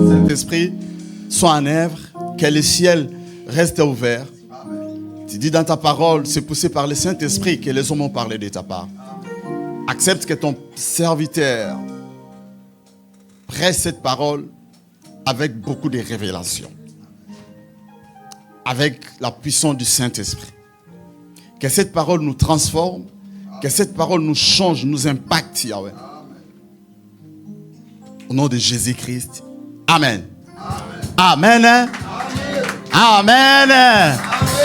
Saint-Esprit, sois en œuvre, que le ciel reste ouvert. Tu dis dans ta parole, c'est poussé par le Saint-Esprit que les hommes ont parlé de ta part. Accepte que ton serviteur presse cette parole avec beaucoup de révélations, avec la puissance du Saint-Esprit. Que cette parole nous transforme, que cette parole nous change, nous impacte, Yahweh. Au nom de Jésus-Christ. Amen. Amen. Amen. Amen. Amen.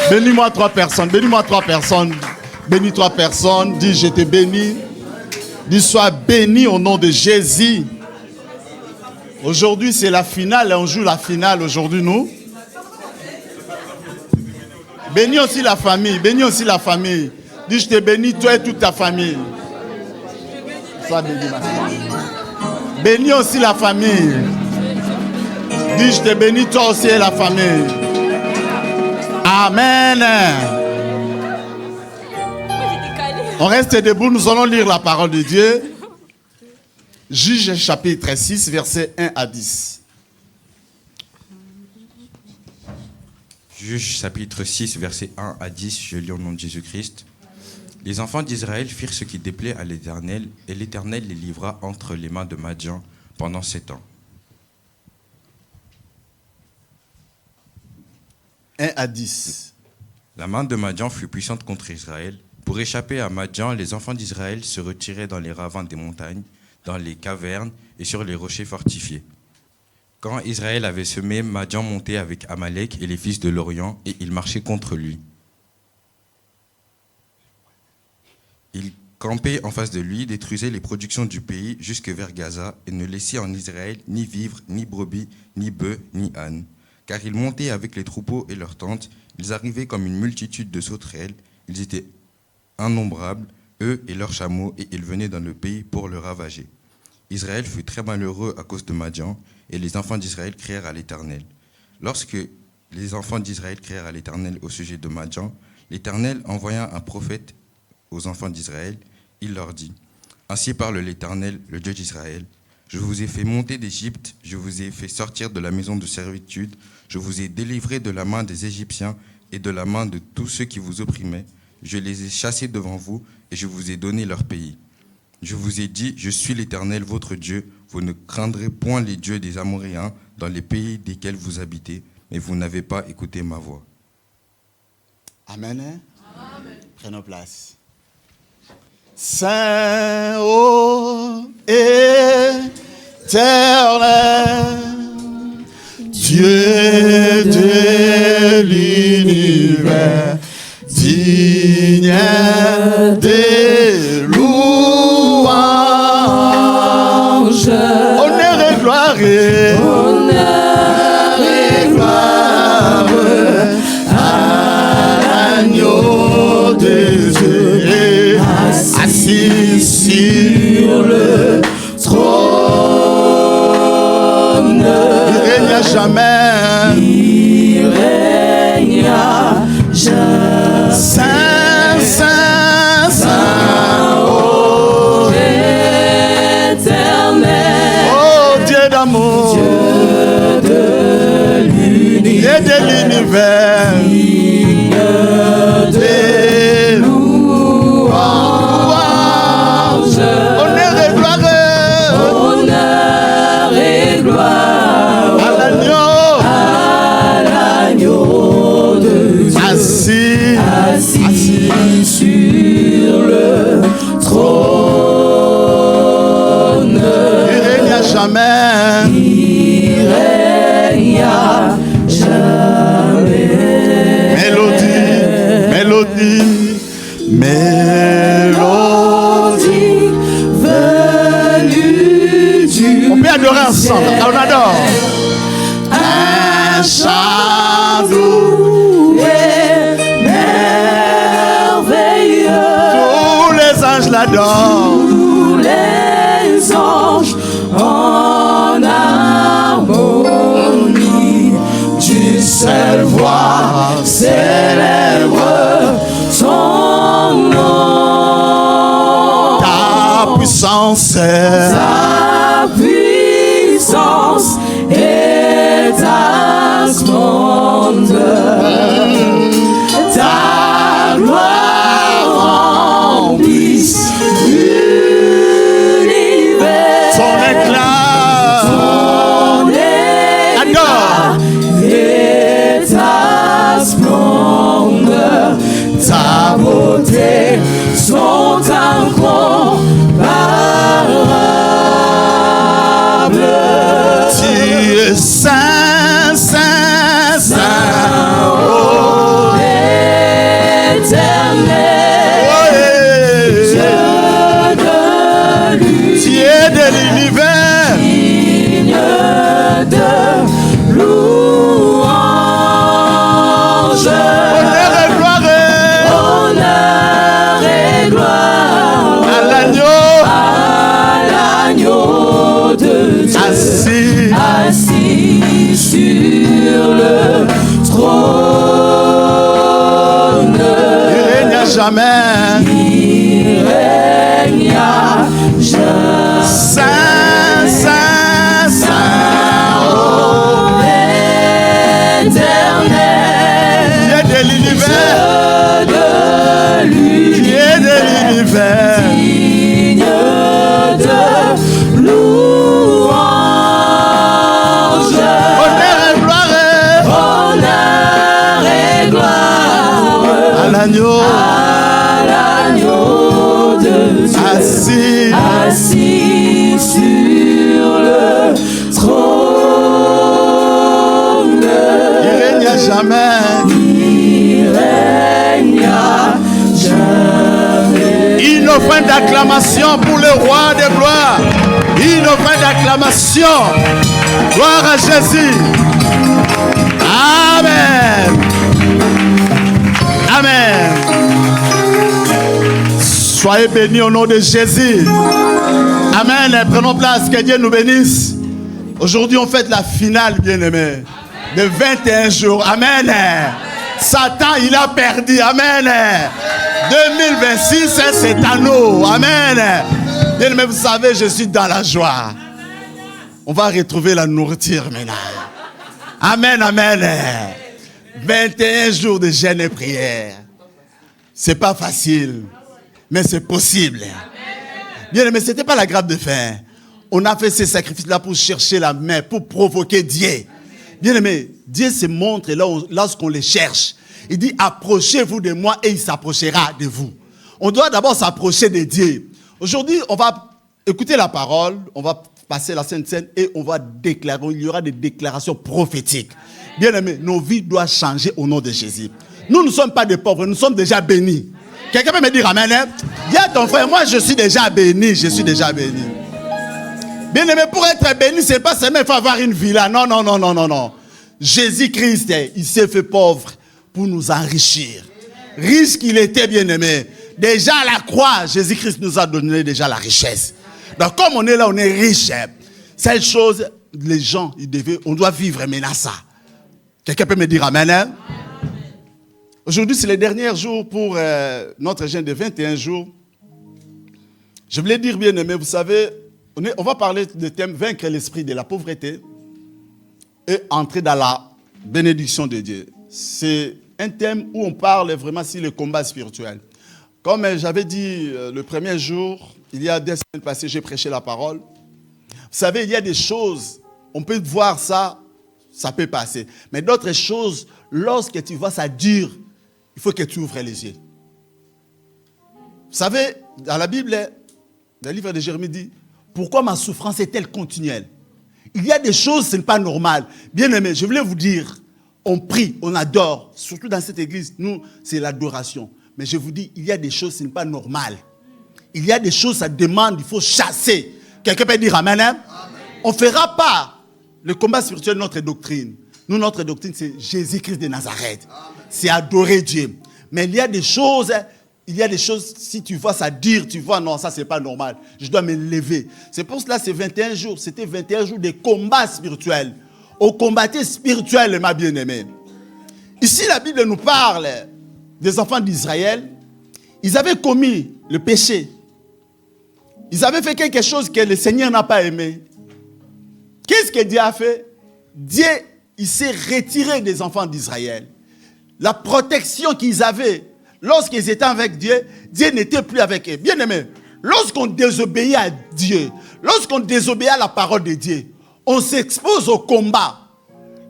Bénis-moi 3 personnes. Bénis-moi 3 personnes. Bénis 3 personnes. Dis, je te bénis. Dis, sois béni au nom de Jésus. Aujourd'hui, c'est la finale. On joue la finale aujourd'hui, nous. Bénis aussi la famille. Bénis aussi la famille. Dis, je te bénis, toi et toute ta famille. Sois béni, ma famille. Bénis aussi la famille. Dis, je te bénis toi aussi et la famille. Amen. On reste debout, nous allons lire la parole de Dieu. Juge chapitre 6, versets 1 à 10. Juge chapitre 6, versets 1 à 10, je lis au nom de Jésus-Christ. Les enfants d'Israël firent ce qui déplaît à l'Éternel, et l'Éternel les livra entre les mains de Madian pendant 7 ans. 1 à 10. La main de Madian fut puissante contre Israël. Pour échapper à Madian, les enfants d'Israël se retiraient dans les ravins des montagnes, dans les cavernes et sur les rochers fortifiés. Quand Israël avait semé, Madian montait avec Amalek et les fils de l'Orient, et il marchait contre lui. Il campait en face de lui, détruisait les productions du pays jusque vers Gaza, et ne laissait en Israël ni vivres, ni brebis, ni bœufs, ni ânes. Car ils montaient avec les troupeaux et leurs tentes, ils arrivaient comme une multitude de sauterelles, ils étaient innombrables, eux et leurs chameaux, et ils venaient dans le pays pour le ravager. Israël fut très malheureux à cause de Madian, et les enfants d'Israël crièrent à l'Éternel. Lorsque les enfants d'Israël crièrent à l'Éternel au sujet de Madian, l'Éternel envoya un prophète aux enfants d'Israël. Il leur dit, « Ainsi parle l'Éternel, le Dieu d'Israël. Je vous ai fait monter d'Égypte, je vous ai fait sortir de la maison de servitude, je vous ai délivré de la main des Égyptiens et de la main de tous ceux qui vous opprimaient. Je les ai chassés devant vous et je vous ai donné leur pays. Je vous ai dit, je suis l'Éternel, votre Dieu. Vous ne craindrez point les dieux des Amoréens dans les pays desquels vous habitez, mais vous n'avez pas écouté ma voix. » Amen. Amen. Prenons place. Saint, ô éternel, Dieu de l'univers, digne des louanges, honneur et gloire, à l'agneau de Dieu, assis sur le trône, il règne à jamais, il règne à jamais. Saint, Saint, Saint, ô éternel, ô Dieu d'amour, Dieu de l'univers, digne des louanges, honneur et gloire à l'agneau de Dieu, assis sur le trône, il règne à jamais, il règne à jamais. Mélodie venue du... On peut adorer ensemble, on adore. Un chant doux et merveilleux t'adore. Tous les anges en harmonie, d'une seule voix célèbre son nom. Ta puissance, Ta puissance et ta splendeur, ta gloire remplissent l'univers. son éclat, Ton éclat et ta splendeur, ta beauté sont incomparables. tu es saint, saint, saint. Oh, éternel, Dieu de Tu es de l'univers. digne de louange. Honneur et gloire Honneur et gloire à l'agneau à l'agneau de Dieu, assis. assis sur le trône. Il règne à jamais. Il règne à jamais. Saint, saint, saint. Oh, éternel, Tu es de l'univers. de Tu es de l'univers. digne de louange. Honneur et gloire Honneur et gloire à l'agneau à l'agneau de Dieu, assis. assis sur le trône. Il règne à jamais. Il règne à jamais. Une offrande d'acclamation pour le roi de gloire. Une offrande d'acclamation. Gloire à Jésus. Amen. Amen. Soyez bénis au nom de Jésus. Amen. Prenons place. Que Dieu nous bénisse. Aujourd'hui, on fête la finale, bien-aimés, de 21 jours. Amen. Satan, il a perdu. Amen. 2026, c'est à nous. Amen. Bien-aimés, vous savez, je suis dans la joie. On va retrouver la nourriture maintenant. Amen, amen. 21 jours de jeûne et prière. C'est pas facile, mais c'est possible. Bien-aimés, ce n'était pas la grappe de faim. On a fait ces sacrifices-là pour chercher la main, pour provoquer Dieu. Bien-aimés, Dieu se montre lorsqu'on les cherche. Il dit, approchez-vous de moi et il s'approchera de vous. On doit d'abord s'approcher de Dieu. Aujourd'hui, on va écouter la parole, on va passer la Sainte Seine et on va déclarer, il y aura des déclarations prophétiques. Bien-aimés, nos vies doivent changer au nom de Jésus. Nous ne sommes pas des pauvres, nous sommes déjà bénis. Quelqu'un peut me dire amen, hein? Dis à ton frère, moi je suis déjà béni, je suis déjà béni. Bien-aimé, pour être béni, c'est pas seulement il faut avoir une villa. Non, non, non, non, non, non. Jésus-Christ, il s'est fait pauvre pour nous enrichir. Riche qu'il était, bien-aimé. Déjà à la croix, Jésus-Christ nous a donné déjà la richesse. Donc comme on est là, on est riche. Cette chose, les gens, on doit vivre maintenant ça. Quelqu'un peut me dire amen, hein? Aujourd'hui, c'est les derniers jours pour notre jeûne de 21 jours. Je voulais dire, bien-aimé, vous savez, on va parler du thème vaincre l'esprit de la pauvreté et entrer dans la bénédiction de Dieu. C'est un thème où on parle vraiment sur le combat spirituel. Comme j'avais dit le premier jour, il y a 2 semaines passées, j'ai prêché la parole. Vous savez, il y a des choses, on peut voir ça, ça peut passer. Mais d'autres choses, lorsque tu vois ça dure, il faut que tu ouvres les yeux. Vous savez, dans la Bible, dans le livre de Jérémie dit, pourquoi ma souffrance est-elle continuelle? Il y a des choses, ce n'est pas normal. Bien aimé, je voulais vous dire, on prie, on adore, surtout dans cette église, nous, c'est l'adoration. Mais je vous dis, il y a des choses, ce n'est pas normal. Il y a des choses, ça demande, il faut chasser. Quelqu'un peut dire amen, hein? Amen. On ne fera pas le combat spirituel de notre doctrine. Nous, notre doctrine, c'est Jésus-Christ de Nazareth. C'est adorer Dieu. Mais il y a des choses, il y a des choses, si tu vois ça dire, tu vois, non, ça c'est pas normal. Je dois me lever. C'est pour cela, c'est 21 jours. C'était 21 jours de combat spirituel. On combattait spirituel, ma bien-aimée. Ici, la Bible nous parle des enfants d'Israël. Ils avaient commis le péché. Ils avaient fait quelque chose que le Seigneur n'a pas aimé. Qu'est-ce que Dieu a fait? Dieu, il s'est retiré des enfants d'Israël. La protection qu'ils avaient lorsqu'ils étaient avec Dieu, Dieu n'était plus avec eux. Bien aimé, lorsqu'on désobéit à Dieu, lorsqu'on désobéit à la parole de Dieu, on s'expose au combat.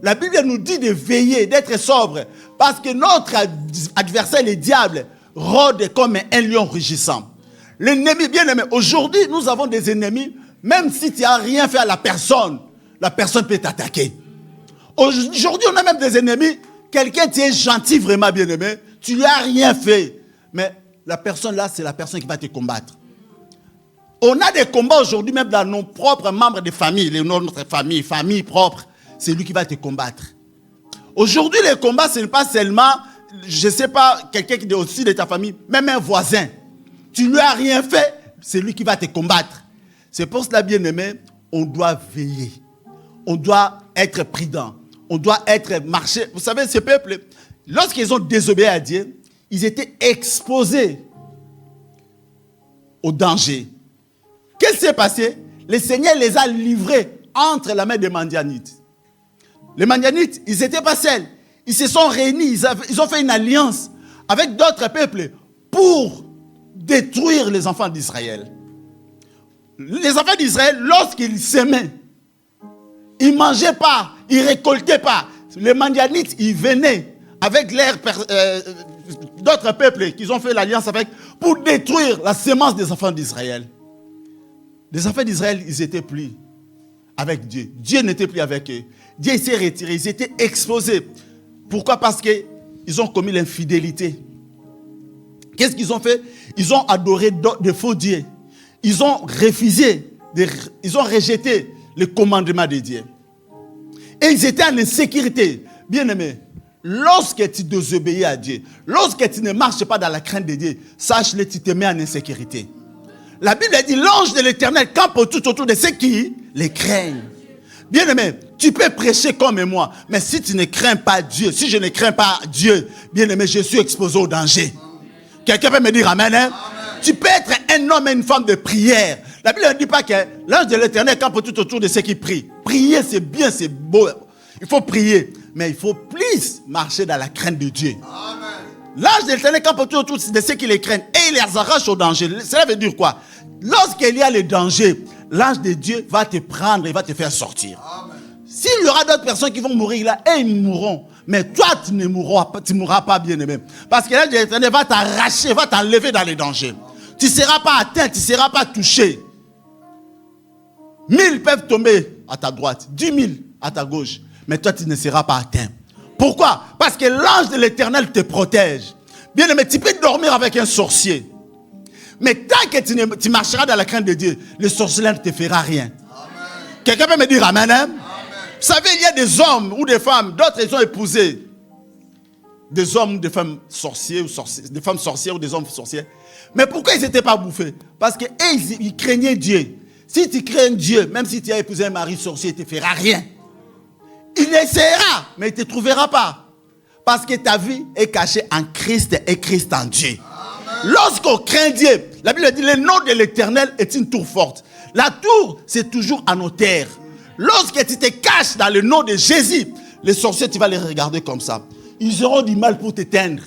La Bible nous dit de veiller, d'être sobre, parce que notre adversaire, le diable, rôde comme un lion rugissant. L'ennemi, bien aimé, aujourd'hui, nous avons des ennemis, même si tu n'as rien fait à la personne peut t'attaquer. Aujourd'hui, on a même des ennemis, quelqu'un qui est gentil, vraiment bien aimé, tu lui as rien fait, mais la personne là, c'est la personne qui va te combattre. On a des combats aujourd'hui, même dans nos propres membres de famille, notre famille propre, c'est lui qui va te combattre. Aujourd'hui, les combats, ce n'est pas seulement, je ne sais pas, quelqu'un qui est au-dessus de ta famille, même un voisin. Tu ne lui as rien fait, c'est lui qui va te combattre. C'est pour cela, bien aimé, on doit veiller. On doit être prudent. On doit marcher. Vous savez, ce peuple, lorsqu'ils ont désobéi à Dieu, ils étaient exposés au danger. Qu'est-ce qui s'est passé? Le Seigneur les a livrés entre la main des Madianites. Les Madianites, ils n'étaient pas seuls. Ils se sont réunis, ils ont fait une alliance avec d'autres peuples pour détruire les enfants d'Israël. Les enfants d'Israël, lorsqu'ils s'aimaient, ils ne mangeaient pas, ils ne récoltaient pas. Les Madianites, ils venaient avec d'autres peuples qu'ils ont fait l'alliance avec pour détruire la semence des enfants d'Israël. Les enfants d'Israël, ils n'étaient plus avec Dieu. Dieu n'était plus avec eux. Dieu s'est retiré, ils étaient exposés. Pourquoi? Parce qu'ils ont commis l'infidélité. Qu'est-ce qu'ils ont fait? Ils ont adoré de faux dieux. Ils ont refusé, ils ont rejeté le commandement de Dieu. Et ils étaient en insécurité. Bien aimé, lorsque tu désobéis à Dieu, lorsque tu ne marches pas dans la crainte de Dieu, sache-le, tu te mets en insécurité. La Bible dit, l'ange de l'Éternel campe tout autour de ceux qui les craignent. Bien aimé, tu peux prêcher comme moi, mais si tu ne crains pas Dieu, si je ne crains pas Dieu, bien aimé, je suis exposé au danger. Quelqu'un peut me dire amen, hein? Amen. Tu peux être un homme et une femme de prière. La Bible ne dit pas que l'ange de l'Éternel campe tout autour de ceux qui prient. Prier, c'est bien, c'est beau. Il faut prier, mais il faut plus marcher dans la crainte de Dieu. Amen. L'ange de l'Éternel campe tout autour de ceux qui les craignent et il les arrache au danger. Cela veut dire quoi? Lorsqu'il y a le danger, l'ange de Dieu va te prendre et va te faire sortir. Amen. S'il y aura d'autres personnes qui vont mourir là, et ils mourront. Mais toi, tu ne mourras pas, bien aimé. Parce que l'ange de l'Éternel va t'arracher, va t'enlever dans les dangers. Tu ne seras pas atteint, tu ne seras pas touché. 1000 peuvent tomber à ta droite, 10 000 à ta gauche. Mais toi, tu ne seras pas atteint. Pourquoi? Parce que l'ange de l'Éternel te protège. Bien aimé, tu peux dormir avec un sorcier. Mais tant que tu marcheras dans la crainte de Dieu, le sorcier ne te fera rien. Amen. Quelqu'un peut me dire amen, hein? Amen. Vous savez, il y a des hommes ou des femmes, d'autres ils ont épousé des hommes ou des femmes sorciers, des femmes sorcières ou des hommes sorciers. Mais pourquoi ils n'étaient pas bouffés? Parce qu'ils craignaient Dieu. Si tu crains Dieu, même si tu as épousé un mari sorcier, il ne te fera rien. Il essaiera, mais il ne te trouvera pas. Parce que ta vie est cachée en Christ et Christ en Dieu. Lorsqu'on craint Dieu, la Bible dit le nom de l'Éternel est une tour forte. La tour, c'est toujours en hauteur. Lorsque tu te caches dans le nom de Jésus, les sorciers, tu vas les regarder comme ça. Ils auront du mal pour t'éteindre.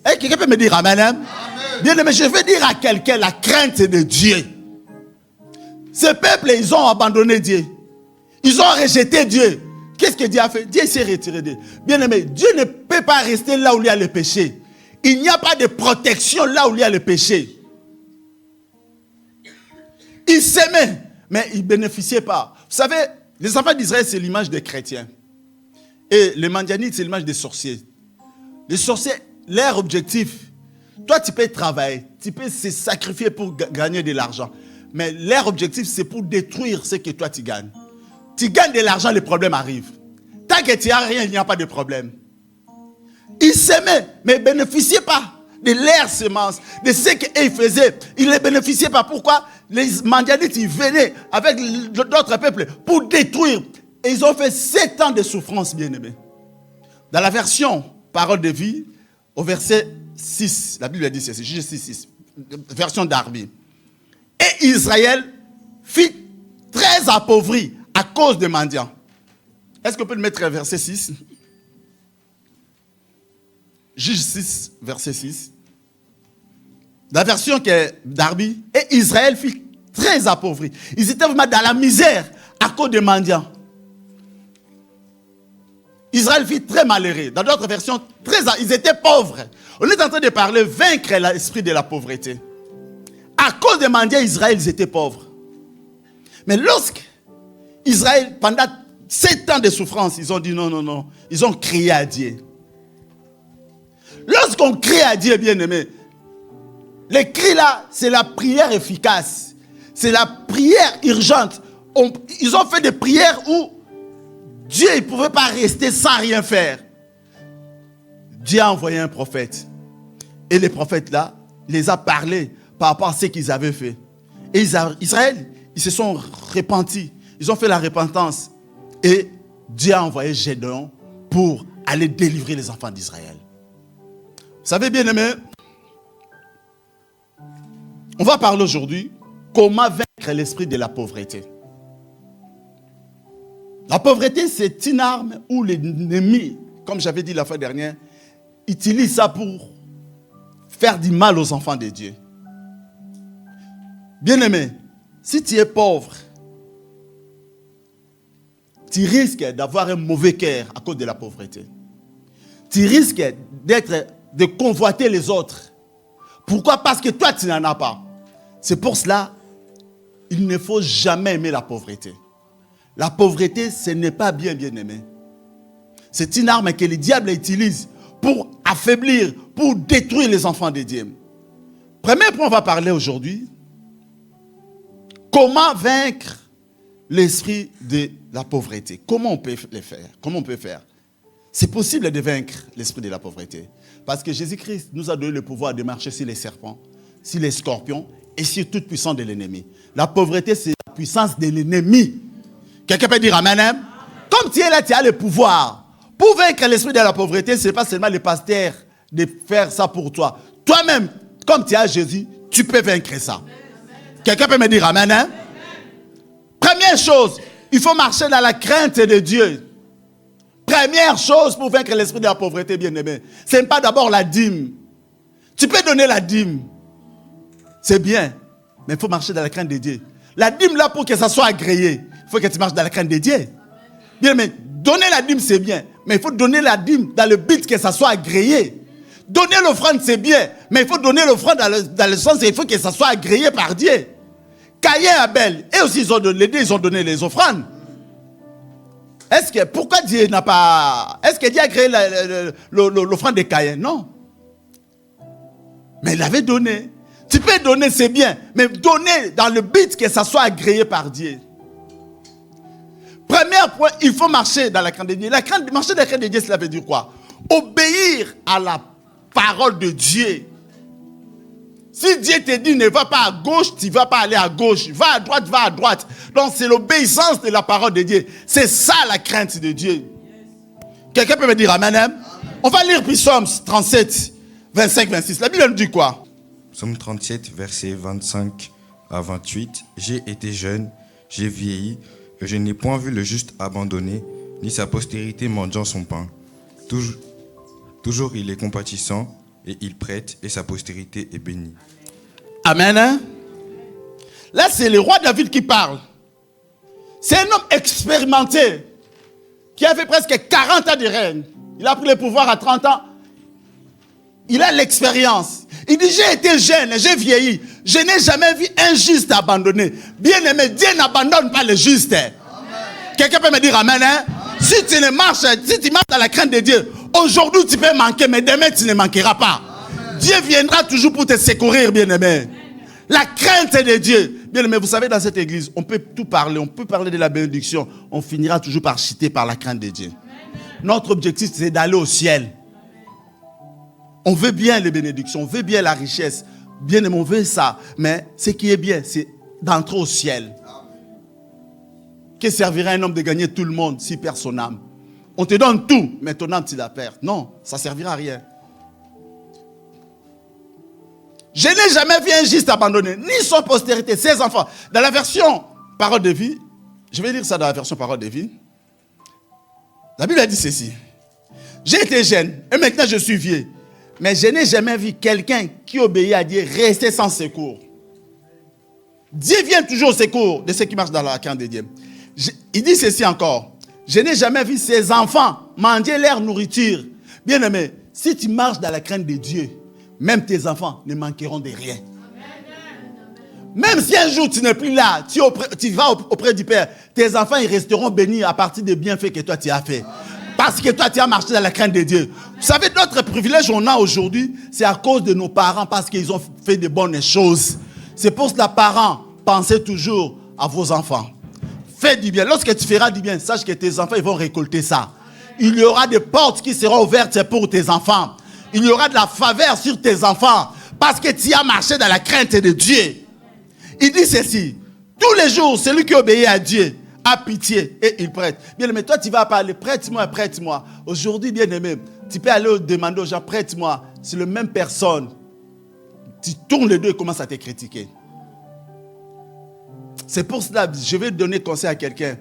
Et quelqu'un peut me dire amen, hein? Amen. Bien, mais je vais dire à quelqu'un la crainte de Dieu. Ces peuples, ils ont abandonné Dieu. Ils ont rejeté Dieu. Qu'est-ce que Dieu a fait? Dieu s'est retiré d'eux. Bien aimé, Dieu ne peut pas rester là où il y a le péché. Il n'y a pas de protection là où il y a le péché. Ils s'aimaient, mais ils ne bénéficiaient pas. Vous savez, les enfants d'Israël, c'est l'image des chrétiens. Et les Madianites, c'est l'image des sorciers. Les sorciers, leur objectif, toi tu peux travailler, tu peux se sacrifier pour gagner de l'argent. Mais leur objectif, c'est pour détruire ce que toi tu gagnes. Tu gagnes de l'argent, les problèmes arrivent. Tant que tu n'as rien, il n'y a pas de problème. Ils s'aimaient, mais ne bénéficiaient pas. de leurs semences, de ce qu'ils faisaient. Ils ne bénéficiaient pas. Pourquoi? Les Madianites, ils venaient avec d'autres peuples pour détruire. Et ils ont fait 7 ans de souffrance, bien-aimés. Dans la version Parole de vie, au verset 6, la Bible dit ceci, Juge 6, version Darby. Et Israël fut très appauvri à cause des mendiants. Est-ce qu'on peut le mettre à verset 6? Juge 6, verset 6. La version qui est Darby. Et Israël fut très appauvri. Ils étaient vraiment dans la misère à cause des mendiants. Israël fut très malheureux. Dans d'autres versions, ils étaient pauvres. On est en train de parler vaincre l'esprit de la pauvreté. À cause des mendiants, Israël, ils étaient pauvres. Mais lorsque Israël, pendant 7 ans de souffrance, ils ont dit non, non, non. Ils ont crié à Dieu. Lorsqu'on crie à Dieu, bien-aimé, le cri là, c'est la prière efficace. C'est la prière urgente. Ils ont fait des prières où Dieu ne pouvait pas rester sans rien faire. Dieu a envoyé un prophète. Et les prophètes là, les a parlé par rapport à ce qu'ils avaient fait. Et Israël, ils se sont repentis. Ils ont fait la repentance. Et Dieu a envoyé Gédéon pour aller délivrer les enfants d'Israël. Vous savez, bien-aimés, on va parler aujourd'hui comment vaincre l'esprit de la pauvreté. La pauvreté, c'est une arme où l'ennemi, comme j'avais dit la fois dernière, utilise ça pour faire du mal aux enfants de Dieu. Bien-aimé, si tu es pauvre, tu risques d'avoir un mauvais cœur à cause de la pauvreté. Tu risques de convoiter les autres. Pourquoi? Parce que toi, tu n'en as pas. C'est pour cela, il ne faut jamais aimer la pauvreté. La pauvreté, ce n'est pas bien, bien-aimé. C'est une arme que le diable utilise pour affaiblir, pour détruire les enfants de Dieu. Premier point, on va parler aujourd'hui. Comment vaincre l'esprit de la pauvreté? Comment on peut le faire? Comment on peut faire? C'est possible de vaincre l'esprit de la pauvreté. Parce que Jésus-Christ nous a donné le pouvoir de marcher sur les serpents, sur les scorpions et sur toute puissance de l'ennemi. La pauvreté, c'est la puissance de l'ennemi. Quelqu'un peut dire amen, hein? Comme tu es là, tu as le pouvoir. Pour vaincre l'esprit de la pauvreté, ce n'est pas seulement le pasteur de faire ça pour toi. Toi-même, comme tu as Jésus, tu peux vaincre ça. Quelqu'un peut me dire amen, hein? Première chose, il faut marcher dans la crainte de Dieu. Première chose pour vaincre l'esprit de la pauvreté, bien-aimé, ce n'est pas d'abord la dîme. Tu peux donner la dîme. C'est bien, mais il faut marcher dans la crainte de Dieu. La dîme là, pour que ça soit agréé, il faut que tu marches dans la crainte de Dieu. Bien, mais donner la dîme, c'est bien, mais il faut donner la dîme dans le but que ça soit agréé. Donner l'offrande, c'est bien, mais il faut donner l'offrande dans le sens où il faut que ça soit agréé par Dieu. Caïn et Abel, et aussi ils ont donné les offrandes. Pourquoi Dieu n'a pas... Est-ce que Dieu a créé l'offrande de Caïn? Non. Mais il avait donné. Tu peux donner, c'est bien, mais donner dans le but que ça soit agréé par Dieu. Premier point, il faut marcher dans la crainte de Dieu. Marcher dans la crainte de Dieu, cela veut dire quoi? Obéir à la parole de Dieu. Si Dieu te dit ne va pas à gauche, tu ne vas pas aller à gauche. Va à droite, va à droite. Donc c'est l'obéissance de la parole de Dieu. C'est ça la crainte de Dieu. Quelqu'un peut me dire amen, hein? On va lire Psaume 37, 25, 26. La Bible nous dit quoi? Psaume 37, versets 25 à 28. J'ai été jeune, j'ai vieilli, et je n'ai point vu le juste abandonné, ni sa postérité mendiant son pain. Toujours il est compatissant, et il prête, et sa postérité est bénie. Amen. Hein? Là, c'est le roi David qui parle. C'est un homme expérimenté, qui a fait presque 40 ans de règne. Il a pris le pouvoir à 30 ans. Il a l'expérience. Il dit, j'ai été jeune, j'ai vieilli. Je n'ai jamais vu un juste abandonné. Bien aimé, Dieu n'abandonne pas le juste. Amen. Quelqu'un peut me dire amen, hein? Amen. Si tu marches dans la crainte de Dieu, aujourd'hui tu peux manquer, mais demain tu ne manqueras pas. Amen. Dieu viendra toujours pour te secourir, bien aimé. La crainte de Dieu. Bien aimé, vous savez, dans cette église, on peut tout parler. On peut parler de la bénédiction. On finira toujours par citer par la crainte de Dieu. Amen. Notre objectif, c'est d'aller au ciel. On veut bien les bénédictions, on veut bien la richesse. Bien aimé, on veut ça. Mais ce qui est bien, c'est d'entrer au ciel. Que servirait un homme de gagner tout le monde s'il perd son âme? On te donne tout, mais ton âme, tu la perds. Non, ça ne servira à rien. Je n'ai jamais vu un juste abandonné, ni son postérité, ses enfants. Dans la version Parole de vie, je vais lire ça dans la version Parole de vie. La Bible a dit ceci. J'ai été jeune et maintenant je suis vieux. Mais je n'ai jamais vu quelqu'un qui obéit à Dieu rester sans secours. Dieu vient toujours au secours de ceux qui marchent dans la crainte de Dieu. Il dit ceci encore. Je n'ai jamais vu ses enfants manger leur nourriture. Bien aimé, si tu marches dans la crainte de Dieu, même tes enfants ne manqueront de rien. Même si un jour tu n'es plus là, tu vas auprès du Père, tes enfants ils resteront bénis à partir des bienfaits que toi tu as fait. Parce que toi tu as marché dans la crainte de Dieu. Vous savez, d'autres privilèges qu'on a aujourd'hui, c'est à cause de nos parents parce qu'ils ont fait de bonnes choses. C'est pour cela, parents, pensez toujours à vos enfants. Fais du bien. Lorsque tu feras du bien, sache que tes enfants ils vont récolter ça. Il y aura des portes qui seront ouvertes pour tes enfants. Il y aura de la faveur sur tes enfants parce que tu as marché dans la crainte de Dieu. Il dit ceci, tous les jours, celui qui obéit à Dieu a pitié et il prête. Bien aimé, toi tu vas parler, prête-moi, prête-moi. Aujourd'hui, bien aimé, tu peux aller demander aux gens, prête-moi. C'est la même personne. Tu tournes les deux et commences à te critiquer. C'est pour cela, je vais donner conseil à quelqu'un.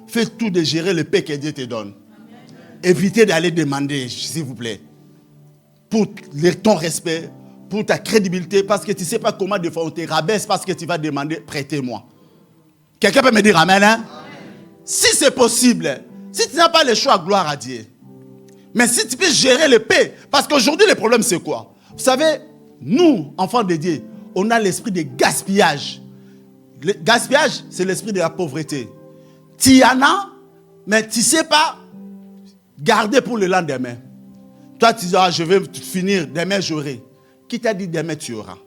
Fais tout de gérer le paix que Dieu te donne. Évitez d'aller demander, s'il vous plaît. Pour ton respect, pour ta crédibilité, parce que tu ne sais pas comment des fois on te rabaisse parce que tu vas demander, prêtez-moi. Quelqu'un peut me dire amen, hein? Amen. Si c'est possible, si tu n'as pas le choix, gloire à Dieu. Mais si tu peux gérer le paix, parce qu'aujourd'hui le problème c'est quoi? Vous savez, nous, enfants de Dieu, on a l'esprit de gaspillage. Le gaspillage, c'est l'esprit de la pauvreté. Tu en as, mais tu ne sais pas garder pour le lendemain. Toi, tu dis, je vais finir, demain j'aurai. Qui t'a dit demain tu auras?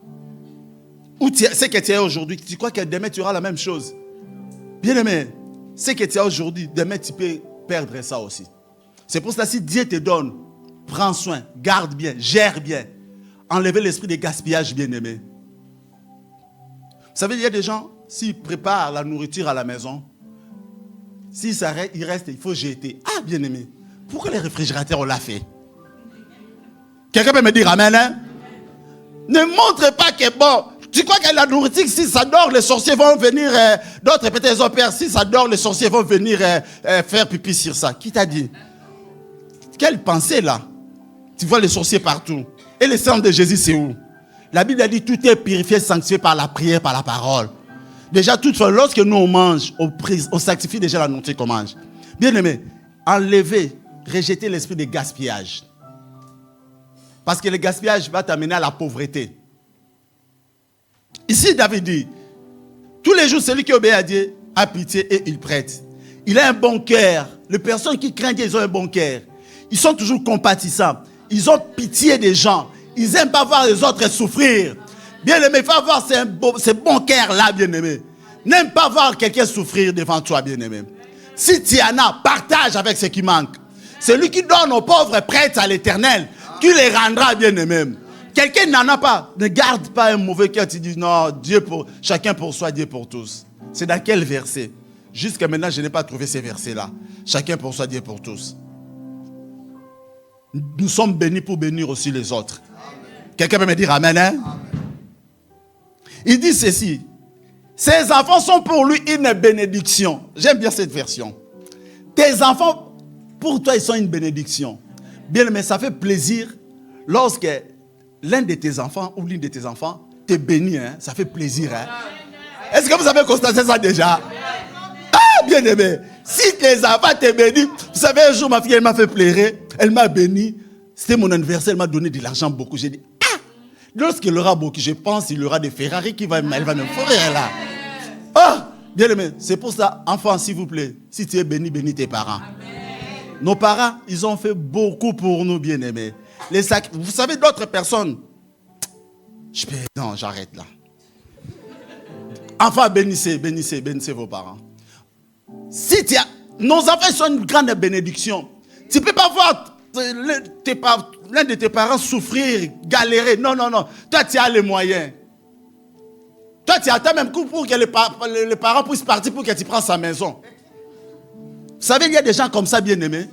Ou c'est que tu es aujourd'hui, tu crois que demain tu auras la même chose? Bien aimé, c'est que tu es aujourd'hui, demain tu peux perdre ça aussi. C'est pour cela, si Dieu te donne, prends soin, garde bien, gère bien. Enlevez l'esprit de gaspillage, bien aimé. Vous savez, il y a des gens, s'ils préparent la nourriture à la maison, s'il s'arrête, il reste, il faut jeter. Ah, bien aimé, pourquoi les réfrigérateurs on l'a fait? Quelqu'un peut me dire amen, hein? Ne montre pas que bon, tu crois que la nourriture, si ça dort, les sorciers vont venir, d'autres peut-être ont peur, si ça dort, les sorciers vont venir faire pipi sur ça. Qui t'a dit? Quelle pensée là? Tu vois les sorciers partout. Et le sang de Jésus, c'est où? La Bible a dit tout est purifié, sanctifié par la prière, par la parole. Déjà, toutefois, lorsque nous on mange, on sanctifie déjà la nourriture qu'on mange. Bien aimé, enlevez, rejetez l'esprit de gaspillage. Parce que le gaspillage va t'amener à la pauvreté. Ici, David dit, tous les jours, celui qui obéit à Dieu a pitié et il prête. Il a un bon cœur. Les personnes qui craignent Dieu, ils ont un bon cœur. Ils sont toujours compatissants. Ils ont pitié des gens. Ils n'aiment pas voir les autres souffrir. Bien aimé, il faut avoir ce bon cœur-là, bien aimé. N'aime pas voir quelqu'un souffrir devant toi, bien aimé. Si tu en as, partage avec ce qui manque. Celui qui donne aux pauvres prête à l'Éternel, qui les rendra bien aimés. Quelqu'un n'en a pas. Ne garde pas un mauvais cœur. Tu dis non, Dieu pour chacun pour soi, Dieu pour tous. C'est dans quel verset? Jusqu'à maintenant, je n'ai pas trouvé ces versets-là. Chacun pour soi, Dieu pour tous. Nous sommes bénis pour bénir aussi les autres. Quelqu'un peut me dire amen, hein? Amen. Il dit ceci. Ses enfants sont pour lui une bénédiction. J'aime bien cette version. Tes enfants, pour toi, ils sont une bénédiction. Bien, mais ça fait plaisir lorsque l'un de tes enfants ou l'une de tes enfants te bénit. Hein? Ça fait plaisir. Hein? Est-ce que vous avez constaté ça déjà? Ah, bien aimé. Si tes enfants te bénissent, vous savez, un jour, ma fille, elle m'a fait pleurer. Elle m'a béni. C'était mon anniversaire. Elle m'a donné de l'argent beaucoup. J'ai dit, ah, lorsqu'il aura beaucoup, je pense qu'il aura des Ferrari elle va me fourrer là. Ah, bien aimé. C'est pour ça, enfant, s'il vous plaît, si tu es béni, bénis tes parents. Amen. Nos parents, ils ont fait beaucoup pour nous, bien aimés. Vous savez, d'autres personnes, non, j'arrête là. Enfants, bénissez vos parents. Si nos enfants sont une grande bénédiction. Tu ne peux pas voir l'un de tes parents souffrir, galérer. Non, non, non. Toi, tu as les moyens. Toi, tu attends même pour que les parents puissent partir pour que tu prennes sa maison. Vous savez, il y a des gens comme ça, bien-aimés.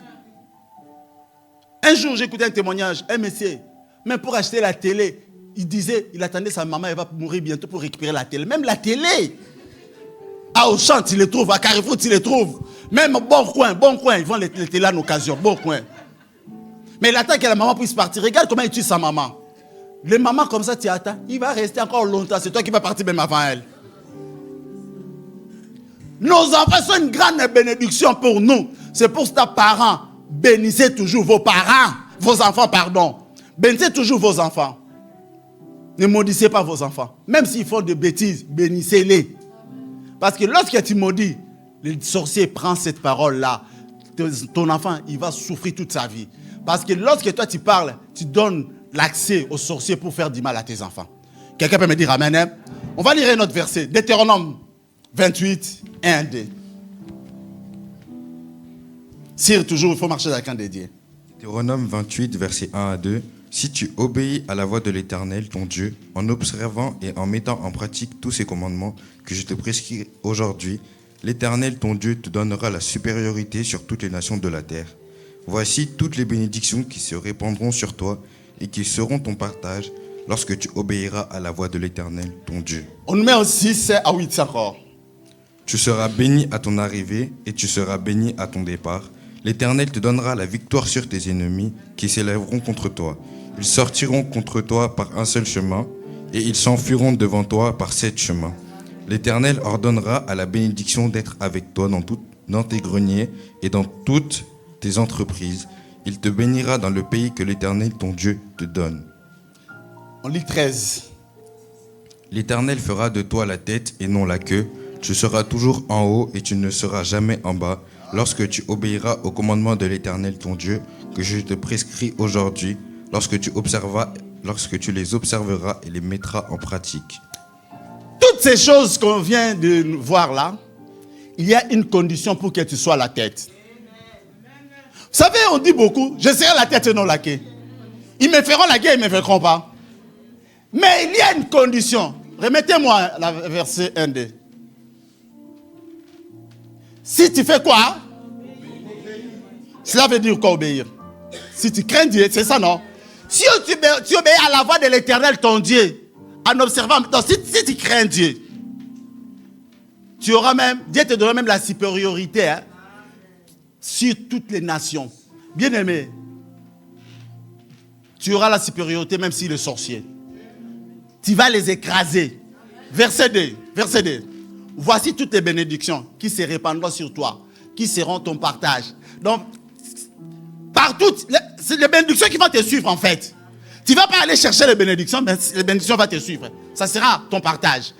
Un jour, j'écoutais un témoignage. Un monsieur, même pour acheter la télé, il disait, il attendait sa maman, elle va mourir bientôt pour récupérer la télé. Même la télé. À Auchan, tu les trouves. À Carrefour, tu les trouves. Même bon coin, ils vont les télé en occasion. Bon coin. Mais il attend que la maman puisse partir. Regarde comment il tue sa maman. Les mamans comme ça, tu attends. Il va rester encore longtemps. C'est toi qui vas partir même avant elle. Nos enfants sont une grande bénédiction pour nous. C'est pour ça, parents, bénissez toujours vos parents. Vos enfants, pardon. Bénissez toujours vos enfants. Ne maudissez pas vos enfants. Même s'ils font des bêtises, bénissez-les. Parce que lorsque tu maudis, le sorcier prend cette parole-là. Ton enfant, il va souffrir toute sa vie. Parce que lorsque toi tu parles, tu donnes l'accès au sorcier pour faire du mal à tes enfants. Quelqu'un peut me dire amen, hein? On va lire un autre verset. Deutéronome 28, 1, 2. Sire, toujours, il faut marcher dans le camp de Dieu. Deutéronome 28, versets 1 à 2. Si tu obéis à la voix de l'Éternel, ton Dieu, en observant et en mettant en pratique tous ses commandements que je te prescris aujourd'hui, l'Éternel, ton Dieu, te donnera la supériorité sur toutes les nations de la terre. Voici toutes les bénédictions qui se répandront sur toi et qui seront ton partage lorsque tu obéiras à la voix de l'Éternel, ton Dieu. On nous met au 6 à 8 encore. Tu seras béni à ton arrivée et tu seras béni à ton départ. L'Éternel te donnera la victoire sur tes ennemis qui s'élèveront contre toi. Ils sortiront contre toi par un seul chemin et ils s'enfuiront devant toi par 7 chemins. L'Éternel ordonnera à la bénédiction d'être avec toi dans tes greniers et dans toutes tes entreprises. Il te bénira dans le pays que l'Éternel, ton Dieu, te donne. On lit 13. L'Éternel fera de toi la tête et non la queue. Tu seras toujours en haut et tu ne seras jamais en bas. Lorsque tu obéiras au commandement de l'Éternel, ton Dieu, que je te prescris aujourd'hui, lorsque tu les observeras et les mettras en pratique. Toutes ces choses qu'on vient de voir là, il y a une condition pour que tu sois la tête. Vous savez, on dit beaucoup, je serai la tête et non la queue. Ils me feront la guerre, ils ne me feront pas. Mais il y a une condition. Remettez-moi le verset 1, 2. Si tu fais quoi? Cela veut dire quoi obéir? Si tu crains Dieu, c'est ça, non? Si tu obéis à la voix de l'Éternel, ton Dieu, en observant, si tu crains Dieu, tu auras même, Dieu te donnera même la supériorité sur toutes les nations. Bien-aimé, tu auras la supériorité même sur les sorciers. Tu vas les écraser. Verset 2. Voici toutes les bénédictions qui se répandront sur toi, qui seront ton partage. Donc, partout, c'est les bénédictions qui vont te suivre en fait. Tu ne vas pas aller chercher les bénédictions, mais les bénédictions vont te suivre. Ça sera ton partage.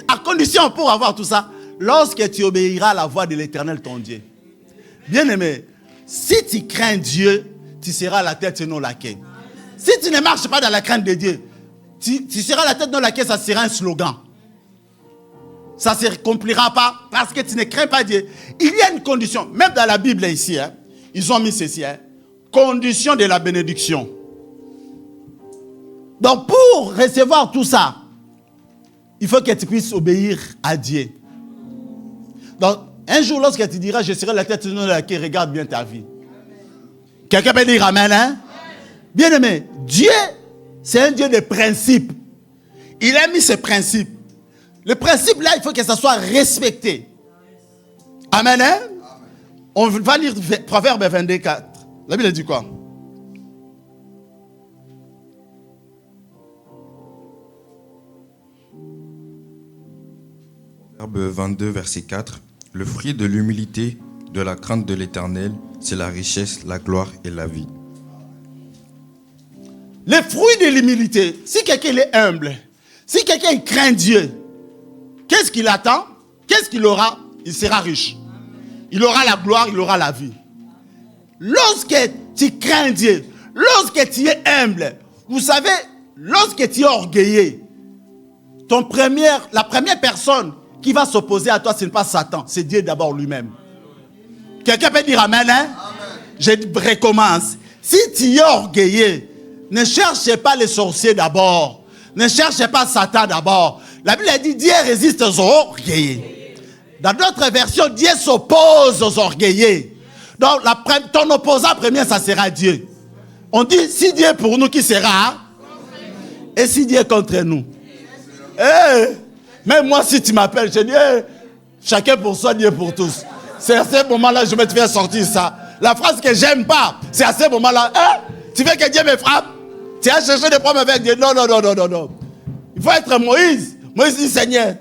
À condition pour avoir tout ça, lorsque tu obéiras à la voix de l'Éternel ton Dieu. Bien-aimé, si tu crains Dieu, tu seras la tête et non la queue. Si tu ne marches pas dans la crainte de Dieu, tu seras la tête non la queue, ça sera un slogan. Ça ne se accomplira pas parce que tu ne crains pas Dieu. Il y a une condition, même dans la Bible ici, ils ont mis ceci, condition de la bénédiction. Donc pour recevoir tout ça, il faut que tu puisses obéir à Dieu. Donc un jour lorsque tu diras je serai la tête non la queue, regarde bien ta vie. Quelqu'un peut dire amen, hein? Bien aimé, Dieu c'est un Dieu de principes. Il a mis ses principes. Le principe là, il faut que ça soit respecté. Amen, hein? On va lire Proverbe 22:4. La Bible dit quoi? Proverbe 22, verset 4. Le fruit de l'humilité, de la crainte de l'Éternel, c'est la richesse, la gloire et la vie. Le fruit de l'humilité, si quelqu'un est humble, si quelqu'un craint Dieu, qu'est-ce qu'il attend? Qu'est-ce qu'il aura? Il sera riche. Il aura la gloire, il aura la vie. Lorsque tu crains Dieu, lorsque tu es humble, vous savez, lorsque tu es orgueilleux, la première personne qui va s'opposer à toi, ce n'est pas Satan, c'est Dieu d'abord lui-même. Quelqu'un peut dire amen, hein? Amen. Je recommence. Si tu es orgueilleux, ne cherchez pas les sorciers d'abord. Ne cherchez pas Satan d'abord. La Bible a dit, Dieu résiste aux orgueilleux. Dans d'autres versions, Dieu s'oppose aux orgueilleux. Donc, ton opposant premier, ça sera Dieu. On dit, si Dieu est pour nous, qui sera? Et si Dieu est contre nous? Même moi, si tu m'appelles, je dis, chacun pour soi, Dieu pour tous. C'est à ce moment-là que je vais te faire sortir ça. La phrase que j'aime pas, c'est à ce moment-là. Tu veux que Dieu me frappe? Tu as cherché des problèmes avec Dieu? Non. Il faut être Moïse. Moïse dit, Seigneur,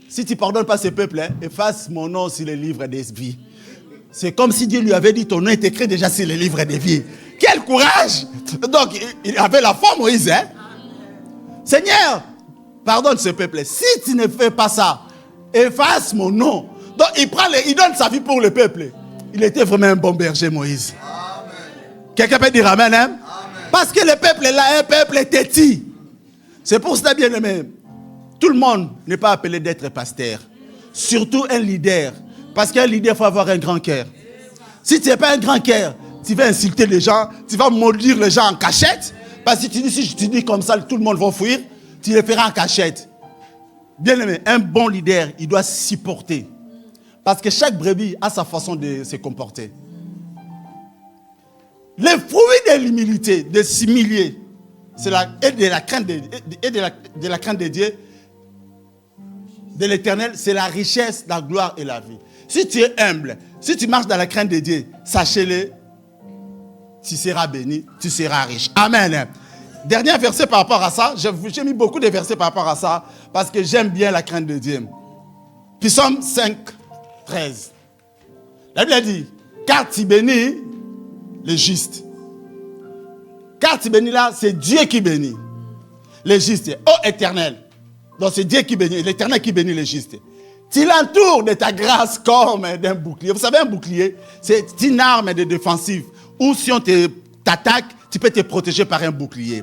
si tu ne pardonnes pas ce peuple, efface mon nom sur les livres des vies. C'est comme si Dieu lui avait dit, ton nom est écrit déjà sur les livres des vies. Quel courage! Donc, il avait la foi, Moïse. Seigneur, pardonne ce peuple. Si tu ne fais pas ça, efface mon nom. Donc, il donne sa vie pour le peuple. Il était vraiment un bon berger, Moïse. Quelqu'un peut dire amen, hein? Parce que le peuple est là, un peuple têtu. C'est pour cela, bien aimé, tout le monde n'est pas appelé d'être pasteur. Surtout un leader. Parce qu'un leader, il faut avoir un grand cœur. Si tu n'as pas un grand cœur, tu vas insulter les gens, tu vas maudire les gens en cachette. Parce que si je te dis comme ça, tout le monde va fuir, tu les feras en cachette. Bien aimé, un bon leader, il doit s'y porter. Parce que chaque brebis a sa façon de se comporter. Les fruits de l'humilité, de s'humilier, et de la crainte de Dieu, de l'éternel, c'est la richesse, la gloire et la vie. Si tu es humble, si tu marches dans la crainte de Dieu, sachez-le, tu seras béni, tu seras riche. Amen. Dernier verset par rapport à ça, j'ai mis beaucoup de versets par rapport à ça, parce que j'aime bien la crainte de Dieu. Psaume 5, 13. La Bible a dit, car tu bénis les justes. Car tu bénis là, c'est Dieu qui bénit les justes. Ô éternel. Donc c'est Dieu qui bénit, l'éternel qui bénit les justes. Tu l'entoures de ta grâce comme d'un bouclier. Vous savez, un bouclier, c'est une arme de défensive. Ou si on t'attaque, tu peux te protéger par un bouclier.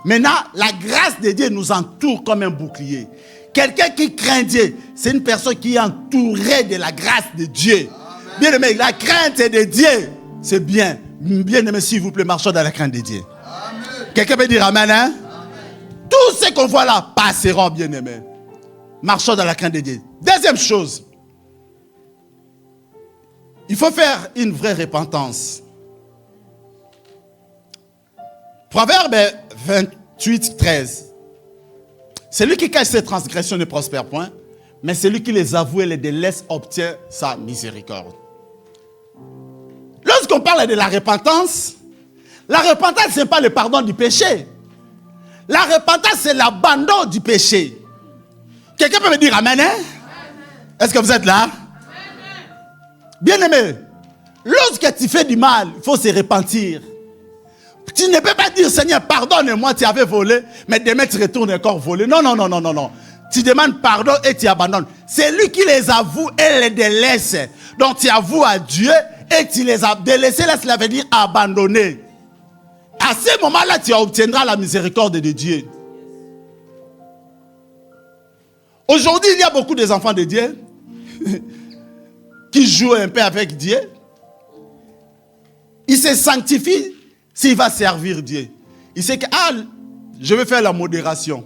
Maintenant, la grâce de Dieu nous entoure comme un bouclier. Quelqu'un qui craint Dieu, c'est une personne qui est entourée de la grâce de Dieu. Bien aimé, la crainte de Dieu, c'est bien. Bien aimé, s'il vous plaît, marchons dans la crainte de Dieu. Quelqu'un peut dire amen, hein? Tout ce qu'on voit là passeront, bien aimé. Marchons dans la crainte de Dieu. Deuxième chose, il faut faire une vraie repentance. Proverbe 28, 13. Celui qui cache ses transgressions ne prospère point, mais celui qui les avoue et les délaisse obtient sa miséricorde. Lorsqu'on parle de la repentance, ce n'est pas le pardon du péché. La repentance, c'est l'abandon du péché. Quelqu'un peut me dire amen, hein? Est-ce que vous êtes là? Bien aimé, lorsque tu fais du mal, il faut se repentir. Tu ne peux pas dire, Seigneur, pardonne-moi, tu avais volé, mais demain tu retournes encore voler. Non. Tu demandes pardon et tu abandonnes. C'est lui qui les avoue et les délaisse. Donc tu avoues à Dieu et tu les as délaissés. Là, cela veut dire abandonner. À ce moment-là, tu obtiendras la miséricorde de Dieu. Aujourd'hui, il y a beaucoup d'enfants de Dieu qui jouent un peu avec Dieu. Ils se sanctifient s'il va servir Dieu. Il sait que, je vais faire la modération.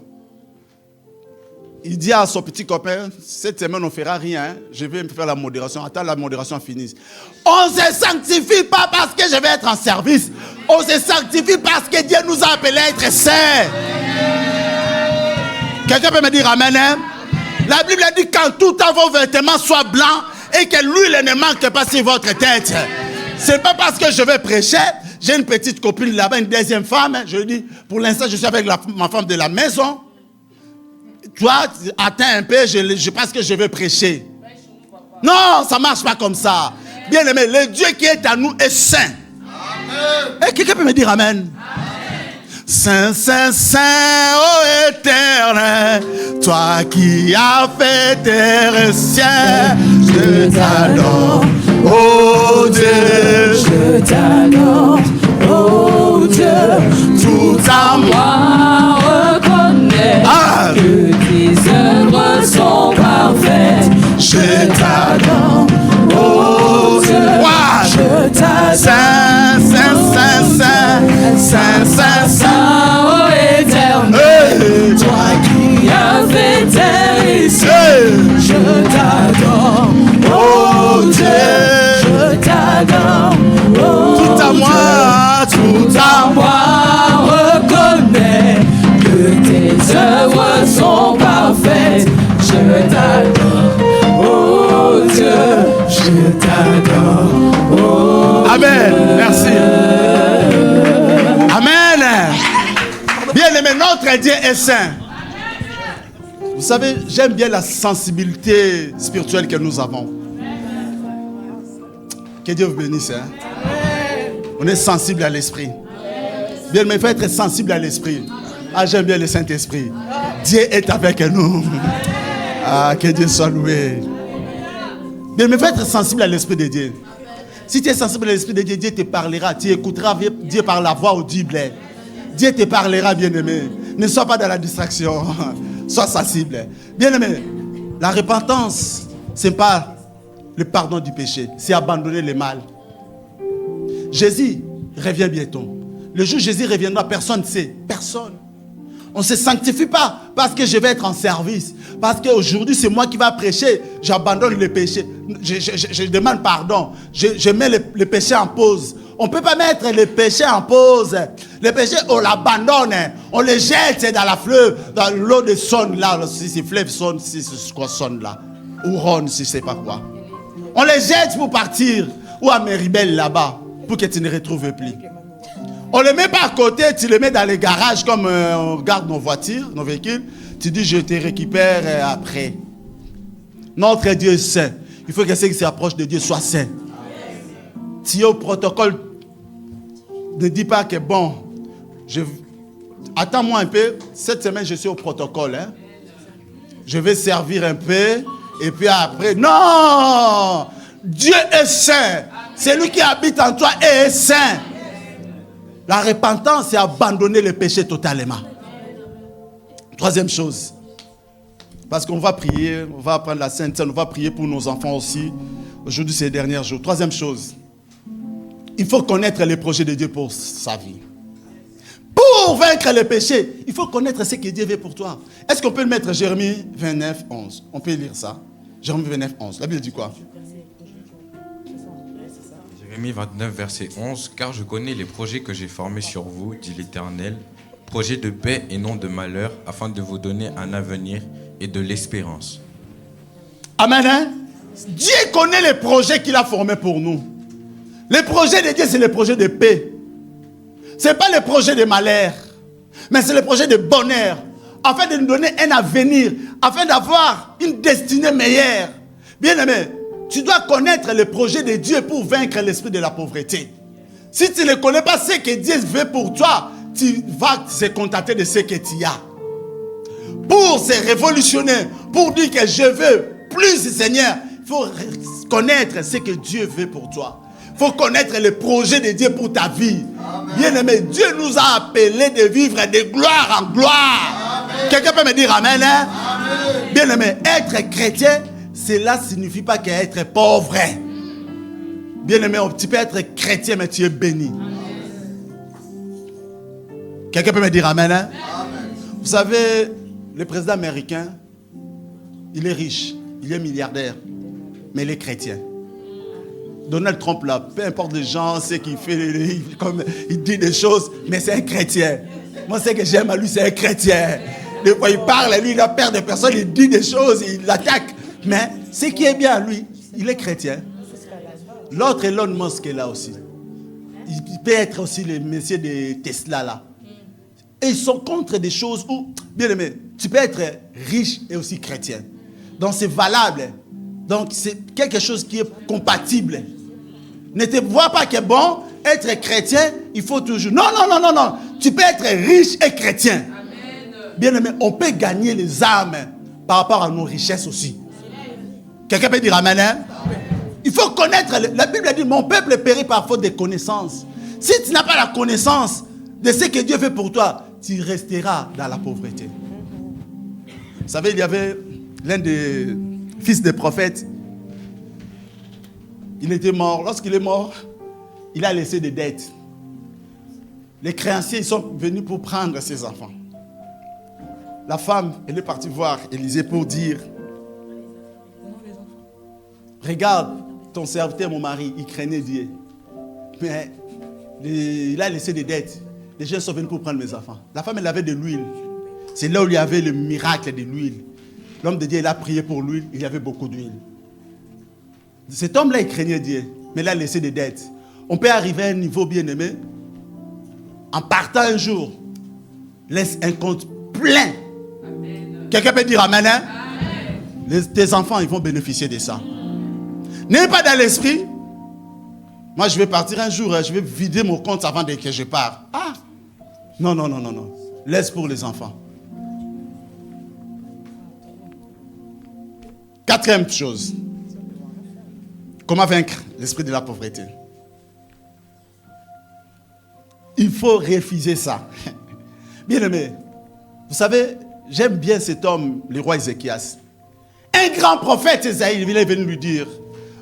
Il dit à son petit copain, cette semaine on ne fera rien, je vais faire la modération, attends la modération finisse. On ne se sanctifie pas parce que je vais être en service. On se sanctifie parce que Dieu nous a appelés à être saints. Quelqu'un peut me dire amen, hein? La Bible a dit quand tout vos vêtements soient blancs et que l'huile ne manque pas sur votre tête. Ce n'est pas parce que je vais prêcher. J'ai une petite copine là-bas, une deuxième femme. Je lui dis, pour l'instant, je suis avec ma femme de la maison. Toi, attends un peu, je pense que je vais prêcher. Non, ça ne marche pas comme ça. Bien aimé, le Dieu qui est à nous est saint. Et quelqu'un peut me dire amen? Saint, Saint, Saint, ô éternel, toi qui as fait terre et ciel, je t'adore, ô Dieu. Je t'adore, ô Dieu. Tout à moi reconnaît que tes œuvres sont parfaites. je t'adore, ô Dieu. Wow. Je t'adore, Saint, Saint, Saint, Saint. œuvres sont parfaites. Je t'adore, oh Dieu, je t'adore, oh Amen. Merci. Amen. Bien-aimé, notre Dieu est saint. Vous savez, j'aime bien la sensibilité spirituelle que nous avons. Que Dieu vous bénisse. Hein? On est sensible à l'esprit. Bien, mais il faut être sensible à l'esprit. Ah, j'aime bien le Saint-Esprit. Dieu est avec nous. Ah, que Dieu soit loué. Bien, mais il faut être sensible à l'esprit de Dieu. Si tu es sensible à l'esprit de Dieu, Dieu te parlera. Tu écouteras Dieu par la voix audible. Dieu te parlera, bien-aimé. Ne sois pas dans la distraction. Sois sensible. Bien-aimé, la repentance, ce n'est pas le pardon du péché. C'est abandonner le mal. Jésus revient bientôt. Le jour où Jésus reviendra, personne ne sait. Personne. On ne se sanctifie pas parce que je vais être en service. Parce qu'aujourd'hui, c'est moi qui vais prêcher. J'abandonne le péché. Je demande pardon. Je mets le péché en pause. On ne peut pas mettre le péché en pause. Le péché, on l'abandonne. On le jette dans la fleuve, dans l'eau de Saône, là. Si c'est fleuve Saône, si c'est quoi Saône, là. Ou Rhône, si je ne sais pas quoi. On les jette pour partir. Ou à Méribel, là-bas, pour que tu ne retrouves plus. On ne les met pas à côté, tu les mets dans les garages comme on garde nos voitures, nos véhicules. Tu dis, je te récupère après. Notre Dieu est saint. Il faut que ceux qui s'approchent de Dieu soient saints. Si au protocole, ne dis pas que bon, attends-moi un peu. Cette semaine, je suis au protocole. Hein. Je vais servir un peu. Et puis après, non! Dieu est saint. Celui qui habite en toi est saint. La repentance, c'est abandonner le péché totalement. Troisième chose. Parce qu'on va prier, on va prendre la Sainte Seine, on va prier pour nos enfants aussi. Aujourd'hui, c'est les derniers jours. Troisième chose. Il faut connaître les projets de Dieu pour sa vie. Pour vaincre le péché, il faut connaître ce que Dieu veut pour toi. Est-ce qu'on peut le mettre Jérémie 29, 11? On peut lire ça. Jérémie 29, 11. La Bible dit quoi? Jérémie 29, verset 11. Car je connais les projets que j'ai formés sur vous, dit l'Éternel, projets de paix et non de malheur, afin de vous donner un avenir et de l'espérance. Amen. Hein? Dieu connaît les projets qu'il a formés pour nous. Les projets de Dieu, c'est les projets de paix. Ce n'est pas les projets de malheur, mais c'est les projets de bonheur, afin de nous donner un avenir, afin d'avoir une destinée meilleure. Bien-aimé, tu dois connaître les projets de Dieu pour vaincre l'esprit de la pauvreté. Si tu ne connais pas ce que Dieu veut pour toi, tu vas se contenter de ce que tu as. Pour se révolutionner, pour dire que je veux plus, Seigneur, il faut connaître ce que Dieu veut pour toi. Il faut connaître le projet de Dieu pour ta vie. Bien-aimé, Dieu nous a appelés de vivre de gloire en gloire. Quelqu'un peut me dire amen, hein? Amen. Bien-aimé, être chrétien, cela ne signifie pas qu'être pauvre. Bien-aimé, tu peux être chrétien, mais tu es béni. Quelqu'un peut me dire amen, hein? Amen. Vous savez, le président américain, il est riche, il est milliardaire, mais il est chrétien. Donald Trump, là, peu importe les gens, ce qu'il fait, comme il dit des choses, mais c'est un chrétien. Moi, ce que j'aime à lui, c'est un chrétien. Des fois, il parle, lui, il a peur de personne, il dit des choses, il l'attaque. Mais ce qui est bien à lui, il est chrétien. L'autre, Elon Musk, est là aussi. Il peut être aussi le monsieur de Tesla, là. Et ils sont contre des choses où, bien aimé, tu peux être riche et aussi chrétien. Donc, c'est valable. Donc, c'est quelque chose qui est compatible. Ne te vois pas que bon, être chrétien, il faut toujours... Non. Tu peux être riche et chrétien. Amen. Bien aimé, on peut gagner les âmes par rapport à nos richesses aussi. Quelqu'un peut dire amen, hein? Amen. Il faut connaître... La Bible dit, mon peuple périt par faute de connaissance. Si tu n'as pas la connaissance de ce que Dieu fait pour toi, tu resteras dans la pauvreté. Vous savez, il y avait l'un des fils des prophètes. Il était mort. Lorsqu'il est mort, il a laissé des dettes. Les créanciers ils sont venus pour prendre ses enfants. La femme, elle est partie voir Élisée pour dire, regarde, ton serviteur, mon mari, il craignait Dieu. Mais il a laissé des dettes. Les gens sont venus pour prendre mes enfants. La femme, elle avait de l'huile. C'est là où il y avait le miracle de l'huile. L'homme de Dieu, il a prié pour l'huile, il y avait beaucoup d'huile. Cet homme-là, il craignait Dieu, mais il a laissé des dettes. On peut arriver à un niveau bien-aimé, en partant un jour, laisse un compte plein. Amen. Quelqu'un peut dire Amen, hein? Amen. Tes enfants, ils vont bénéficier de ça. N'ayez pas dans l'esprit. Moi, je vais partir un jour, je vais vider mon compte avant que je parte. Ah! Non. Laisse pour les enfants. Quatrième chose. Comment vaincre l'esprit de la pauvreté? Il faut refuser ça. Bien aimé, vous savez, j'aime bien cet homme, le roi Ézéchias. Un grand prophète, Esaïe, il est venu lui dire,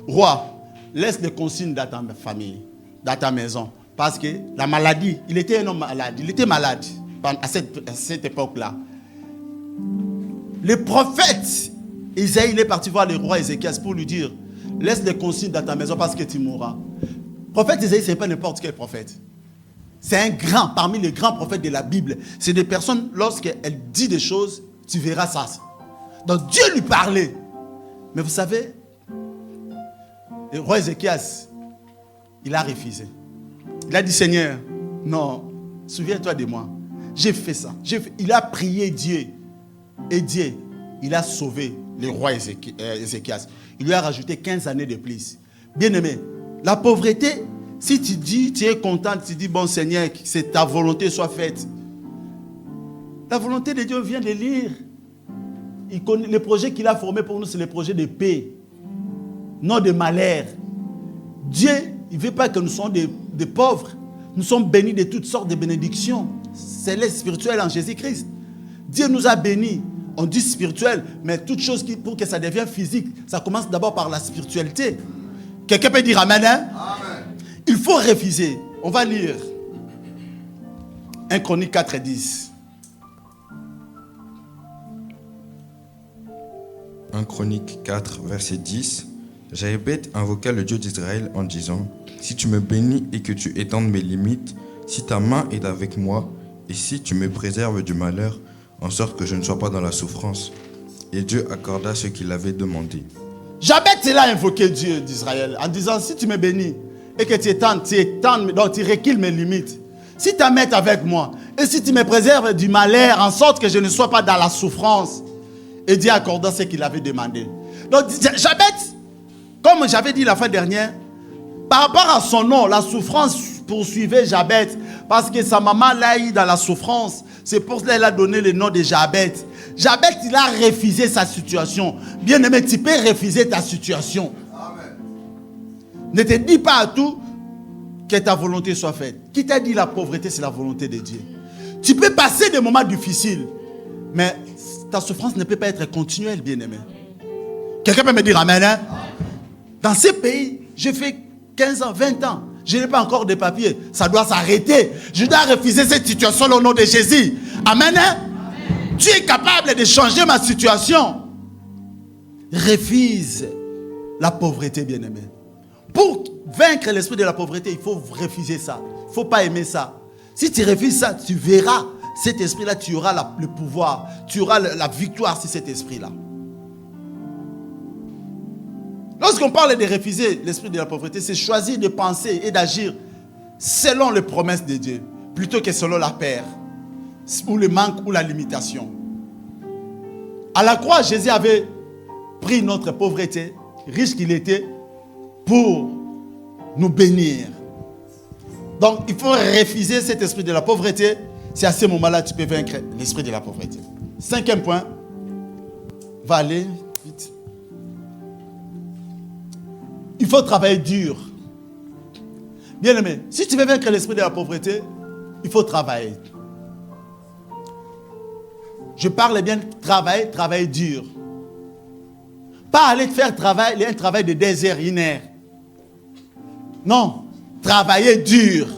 roi, laisse les consignes dans ta famille, dans ta maison. Parce que la maladie, il était un homme malade. Il était malade à cette époque-là. Le prophète Isaïe, il est parti voir le roi Ézéchias pour lui dire, laisse les consignes dans ta maison parce que tu mourras. Le prophète Isaïe, ce n'est pas n'importe quel prophète. C'est un grand, parmi les grands prophètes de la Bible. C'est des personnes, lorsqu'elles disent des choses, tu verras ça. Donc Dieu lui parlait. Mais vous savez, le roi Ézéchias, il a refusé. Il a dit, Seigneur, non, souviens-toi de moi. J'ai fait ça. Il a prié Dieu. Et Dieu, il a sauvé le roi Ézéchias. Il lui a rajouté 15 années de plus. Bien-aimé, la pauvreté, si tu dis, tu es content, tu dis, bon Seigneur, que ta volonté soit faite. La volonté de Dieu vient de lire. Le projet qu'il a formé pour nous, c'est le projet de paix, non de malheur. Dieu, il ne veut pas que nous soyons des pauvres. Nous sommes bénis de toutes sortes de bénédictions célestes, spirituelles en Jésus-Christ. Dieu nous a bénis. On dit spirituel, mais toute chose pour que ça devienne physique, ça commence d'abord par la spiritualité. Quelqu'un peut dire Amen, hein? Amen. Il faut refuser. On va lire 1 Chronique 4 et 10. 1 Chronique 4, verset 10. Jaébet invoqua le Dieu d'Israël en disant, si tu me bénis et que tu étendes mes limites, si ta main est avec moi, et si tu me préserves du malheur, en sorte que je ne sois pas dans la souffrance. Et Dieu accorda ce qu'il avait demandé. Jabez, il a invoqué Dieu d'Israël en disant, si tu me bénis et que tu étendes, donc tu recules mes limites. Si ta main est avec moi et si tu me préserves du malheur, en sorte que je ne sois pas dans la souffrance. Et Dieu accorda ce qu'il avait demandé. Donc Jabez, comme j'avais dit la fois dernière, par rapport à son nom, la souffrance poursuivait Jabez parce que sa maman l'a eu dans la souffrance. C'est pour cela qu'elle a donné le nom de Jabez. Jabez, il a refusé sa situation. Bien-aimé, tu peux refuser ta situation. Amen. Ne te dis pas à tout que ta volonté soit faite. Qui t'a dit la pauvreté, c'est la volonté de Dieu. Tu peux passer des moments difficiles, mais ta souffrance ne peut pas être continuelle, bien-aimé. Quelqu'un peut me dire Amen, hein? Dans ces pays, j'ai fait 15 ans, 20 ans. Je n'ai pas encore de papiers. Ça doit s'arrêter. Je dois refuser cette situation au nom de Jésus. Amen, hein? Amen. Tu es capable de changer ma situation. Refuse la pauvreté, bien-aimé. Pour vaincre l'esprit de la pauvreté, il faut refuser ça. Il ne faut pas aimer ça. Si tu refuses ça, tu verras cet esprit-là, tu auras le pouvoir. Tu auras la victoire sur cet esprit-là. Lorsqu'on parle de refuser l'esprit de la pauvreté, c'est choisir de penser et d'agir selon les promesses de Dieu, plutôt que selon la peur, ou le manque, ou la limitation. À la croix, Jésus avait pris notre pauvreté, riche qu'il était, pour nous bénir. Donc, il faut refuser cet esprit de la pauvreté. C'est à ce moment-là que tu peux vaincre l'esprit de la pauvreté. 5e point. Va aller vite. Il faut travailler dur. Bien aimé, si tu veux vaincre l'esprit de la pauvreté, il faut travailler. Je parle bien de travailler dur. Pas aller faire un travail de désert inert. Non, travailler dur.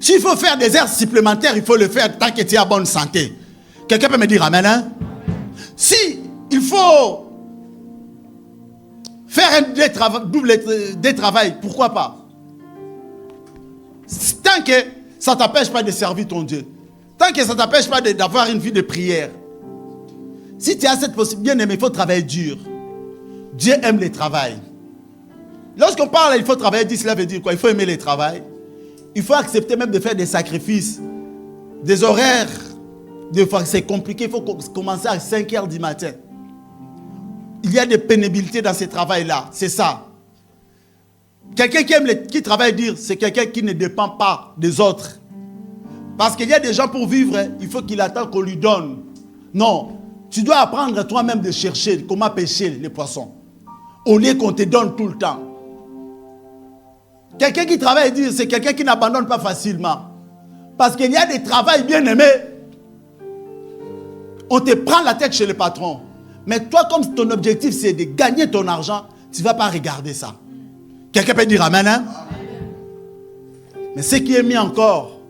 S'il faut faire des heures supplémentaires, il faut le faire tant que tu es en bonne santé. Quelqu'un peut me dire Amen, hein? Si il faut faire un double travail, pourquoi pas? Tant que ça ne t'empêche pas de servir ton Dieu. Tant que ça ne t'empêche pas d'avoir une vie de prière. Si tu as cette possibilité, bien aimé, il faut travailler dur. Dieu aime le travail. Lorsqu'on parle, il faut travailler dur, cela veut dire quoi? Il faut aimer le travail. Il faut accepter même de faire des sacrifices, des horaires. Des fois, c'est compliqué, il faut commencer à 5 heures du matin. Il y a des pénibilités dans ce travail-là, c'est ça. Quelqu'un qui travaille dur, c'est quelqu'un qui ne dépend pas des autres. Parce qu'il y a des gens pour vivre, il faut qu'il attende qu'on lui donne. Non, tu dois apprendre toi-même de chercher comment pêcher les poissons. Au lieu qu'on te donne tout le temps. Quelqu'un qui travaille dur, c'est quelqu'un qui n'abandonne pas facilement. Parce qu'il y a des travails bien aimés. On te prend la tête chez le patron. Mais toi, comme ton objectif, c'est de gagner ton argent, tu ne vas pas regarder ça. Quelqu'un peut dire amen, hein? Mais ce qui est mis encore,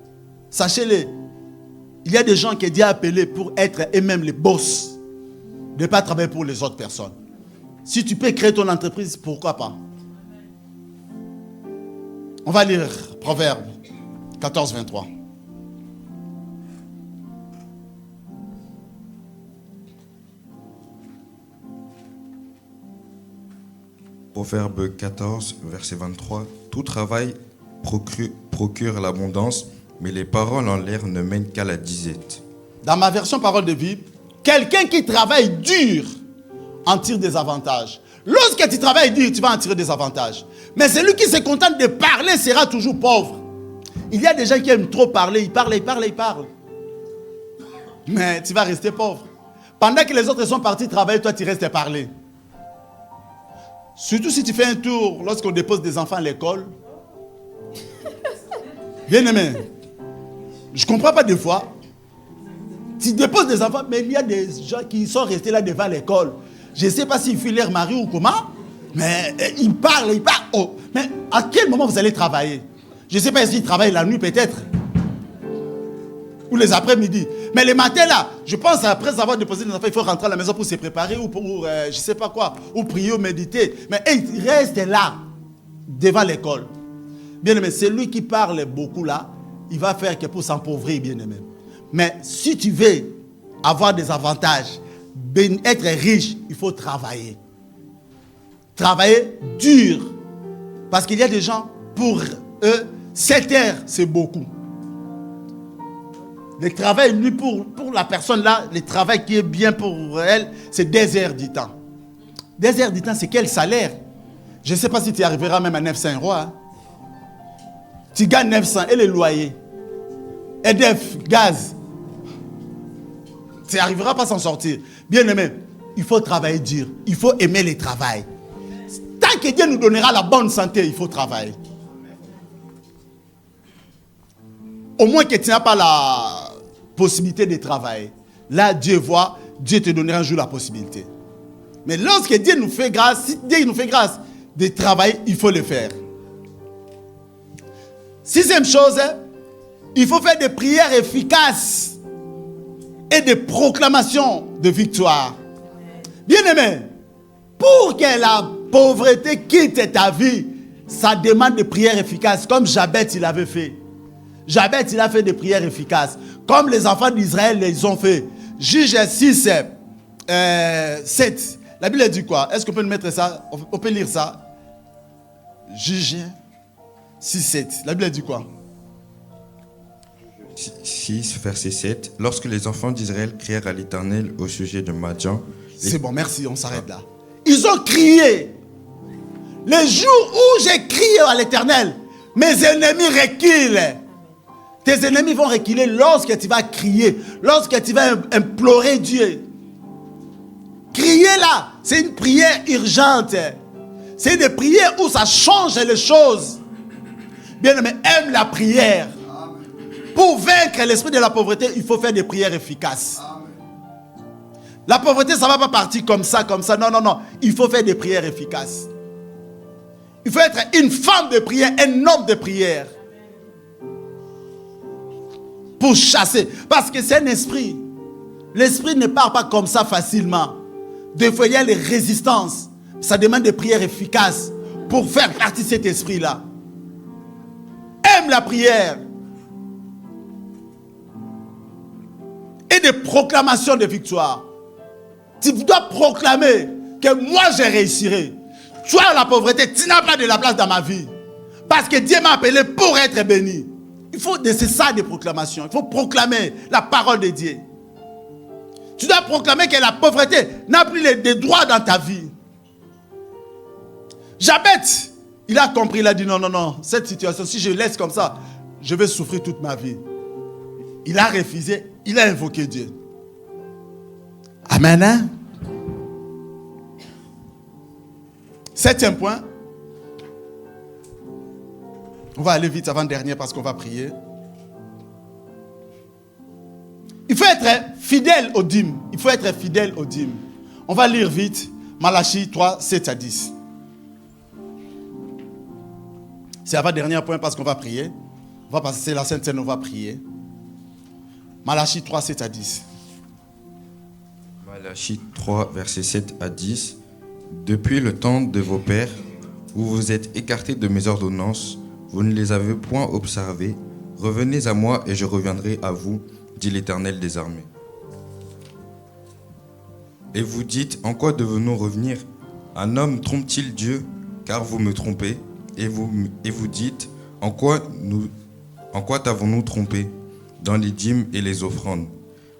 sachez-le, il y a des gens qui Dieu a appelés pour être eux-mêmes les boss. De ne pas travailler pour les autres personnes. Si tu peux créer ton entreprise, pourquoi pas? On va lire Proverbe 14, 23. Proverbe 14, verset 23. Tout travail procure l'abondance, mais les paroles en l'air ne mènent qu'à la disette. Dans ma version parole de Bible, quelqu'un qui travaille dur en tire des avantages. Lorsque tu travailles dur, tu vas en tirer des avantages. Mais celui qui se contente de parler sera toujours pauvre. Il y a des gens qui aiment trop parler, ils parlent. Mais tu vas rester pauvre. Pendant que les autres sont partis travailler, toi tu restes à parler. Surtout si tu fais un tour lorsqu'on dépose des enfants à l'école. Bien aimé, je ne comprends pas des fois. Tu déposes des enfants, mais il y a des gens qui sont restés là devant l'école. Je ne sais pas s'ils fuient leur mari ou comment, mais ils parlent. Oh, mais à quel moment vous allez travailler? Je ne sais pas s'ils travaillent la nuit peut-être. Ou les après-midi. Mais les matins là, je pense après avoir déposé les enfants, il faut rentrer à la maison pour se préparer ou pour je ne sais pas quoi, ou prier ou méditer. Mais ils restent là, devant l'école. Bien aimé, celui qui parle beaucoup là, il va faire que pour s'empauvrir, bien aimé. Mais si tu veux avoir des avantages, être riche, il faut travailler. Travailler dur. Parce qu'il y a des gens, pour eux, 7 heures, c'est beaucoup. Le travail, lui, pour la personne là, le travail qui est bien pour elle, c'est 2 heures du temps. 2 heures du temps, c'est quel salaire? Je ne sais pas si tu arriveras même à 900 euros. Hein? Tu gagnes 900 et le loyer. EDF, gaz. Tu n'arriveras pas à s'en sortir. Bien aimé, il faut travailler dur. Il faut aimer le travail. Tant que Dieu nous donnera la bonne santé, il faut travailler. Au moins que tu n'as pas la possibilité de travailler. Là, Dieu voit, Dieu te donnera un jour la possibilité. Mais lorsque Dieu nous fait grâce, si Dieu nous fait grâce de travailler, il faut le faire. 6e chose, il faut faire des prières efficaces et des proclamations de victoire. Bien aimé, pour que la pauvreté quitte ta vie, ça demande des prières efficaces, comme Jabez il avait fait. Jabez il a fait des prières efficaces, comme les enfants d'Israël les ont fait. Juge 6, 7. La Bible dit quoi? Est-ce qu'on peut mettre ça? On peut lire ça? Juge 6, 7. La Bible dit quoi? 6, verset 7. Lorsque les enfants d'Israël crièrent à l'Éternel au sujet de Madian... C'est bon, merci, on s'arrête là. Ils ont crié. Le jour où j'ai crié à l'Éternel, mes ennemis reculent. Tes ennemis vont reculer lorsque tu vas crier, lorsque tu vas implorer Dieu. Crier là, c'est une prière urgente. C'est une prière où ça change les choses. Bien aimé, aime la prière. Pour vaincre l'esprit de la pauvreté, il faut faire des prières efficaces. La pauvreté, ça ne va pas partir comme ça. Non, non, non. Il faut faire des prières efficaces. Il faut être une femme de prière, un homme de prière. Pour chasser. Parce que c'est un esprit. L'esprit ne part pas comme ça facilement. Des fois, il y a les résistances. Ça demande des prières efficaces pour faire partie de cet esprit-là. Aime la prière. et de proclamation de victoire. Tu dois proclamer que moi je réussirai. Tu as la pauvreté, tu n'as pas de la place dans ma vie. Parce que Dieu m'a appelé pour être béni. C'est ça des proclamations. Il faut proclamer la parole de Dieu. Tu dois proclamer que la pauvreté n'a plus de droits dans ta vie. Jabet, il a compris, il a dit non, cette situation, si je laisse comme ça, je vais souffrir toute ma vie. Il a refusé, il a invoqué Dieu. Amen. Hein? 7e point. On va aller vite avant-dernier parce qu'on va prier. Il faut être fidèle aux dîmes. Il faut être fidèle aux dîmes. On va lire vite. Malachie 3, 7 à 10. C'est avant-dernier point parce qu'on va prier. On va passer la Sainte Seine, on va prier. Malachie 3, 7 à 10. Malachie 3, versets 7 à 10. Depuis le temps de vos pères, où vous êtes écartés de mes ordonnances, vous ne les avez point observées. Revenez à moi et je reviendrai à vous, dit l'Éternel des armées. Et vous dites, en quoi devons-nous revenir? Un homme trompe-t-il Dieu? Car vous me trompez. Et vous dites, en quoi t'avons-nous trompé? Dans les dîmes et les offrandes.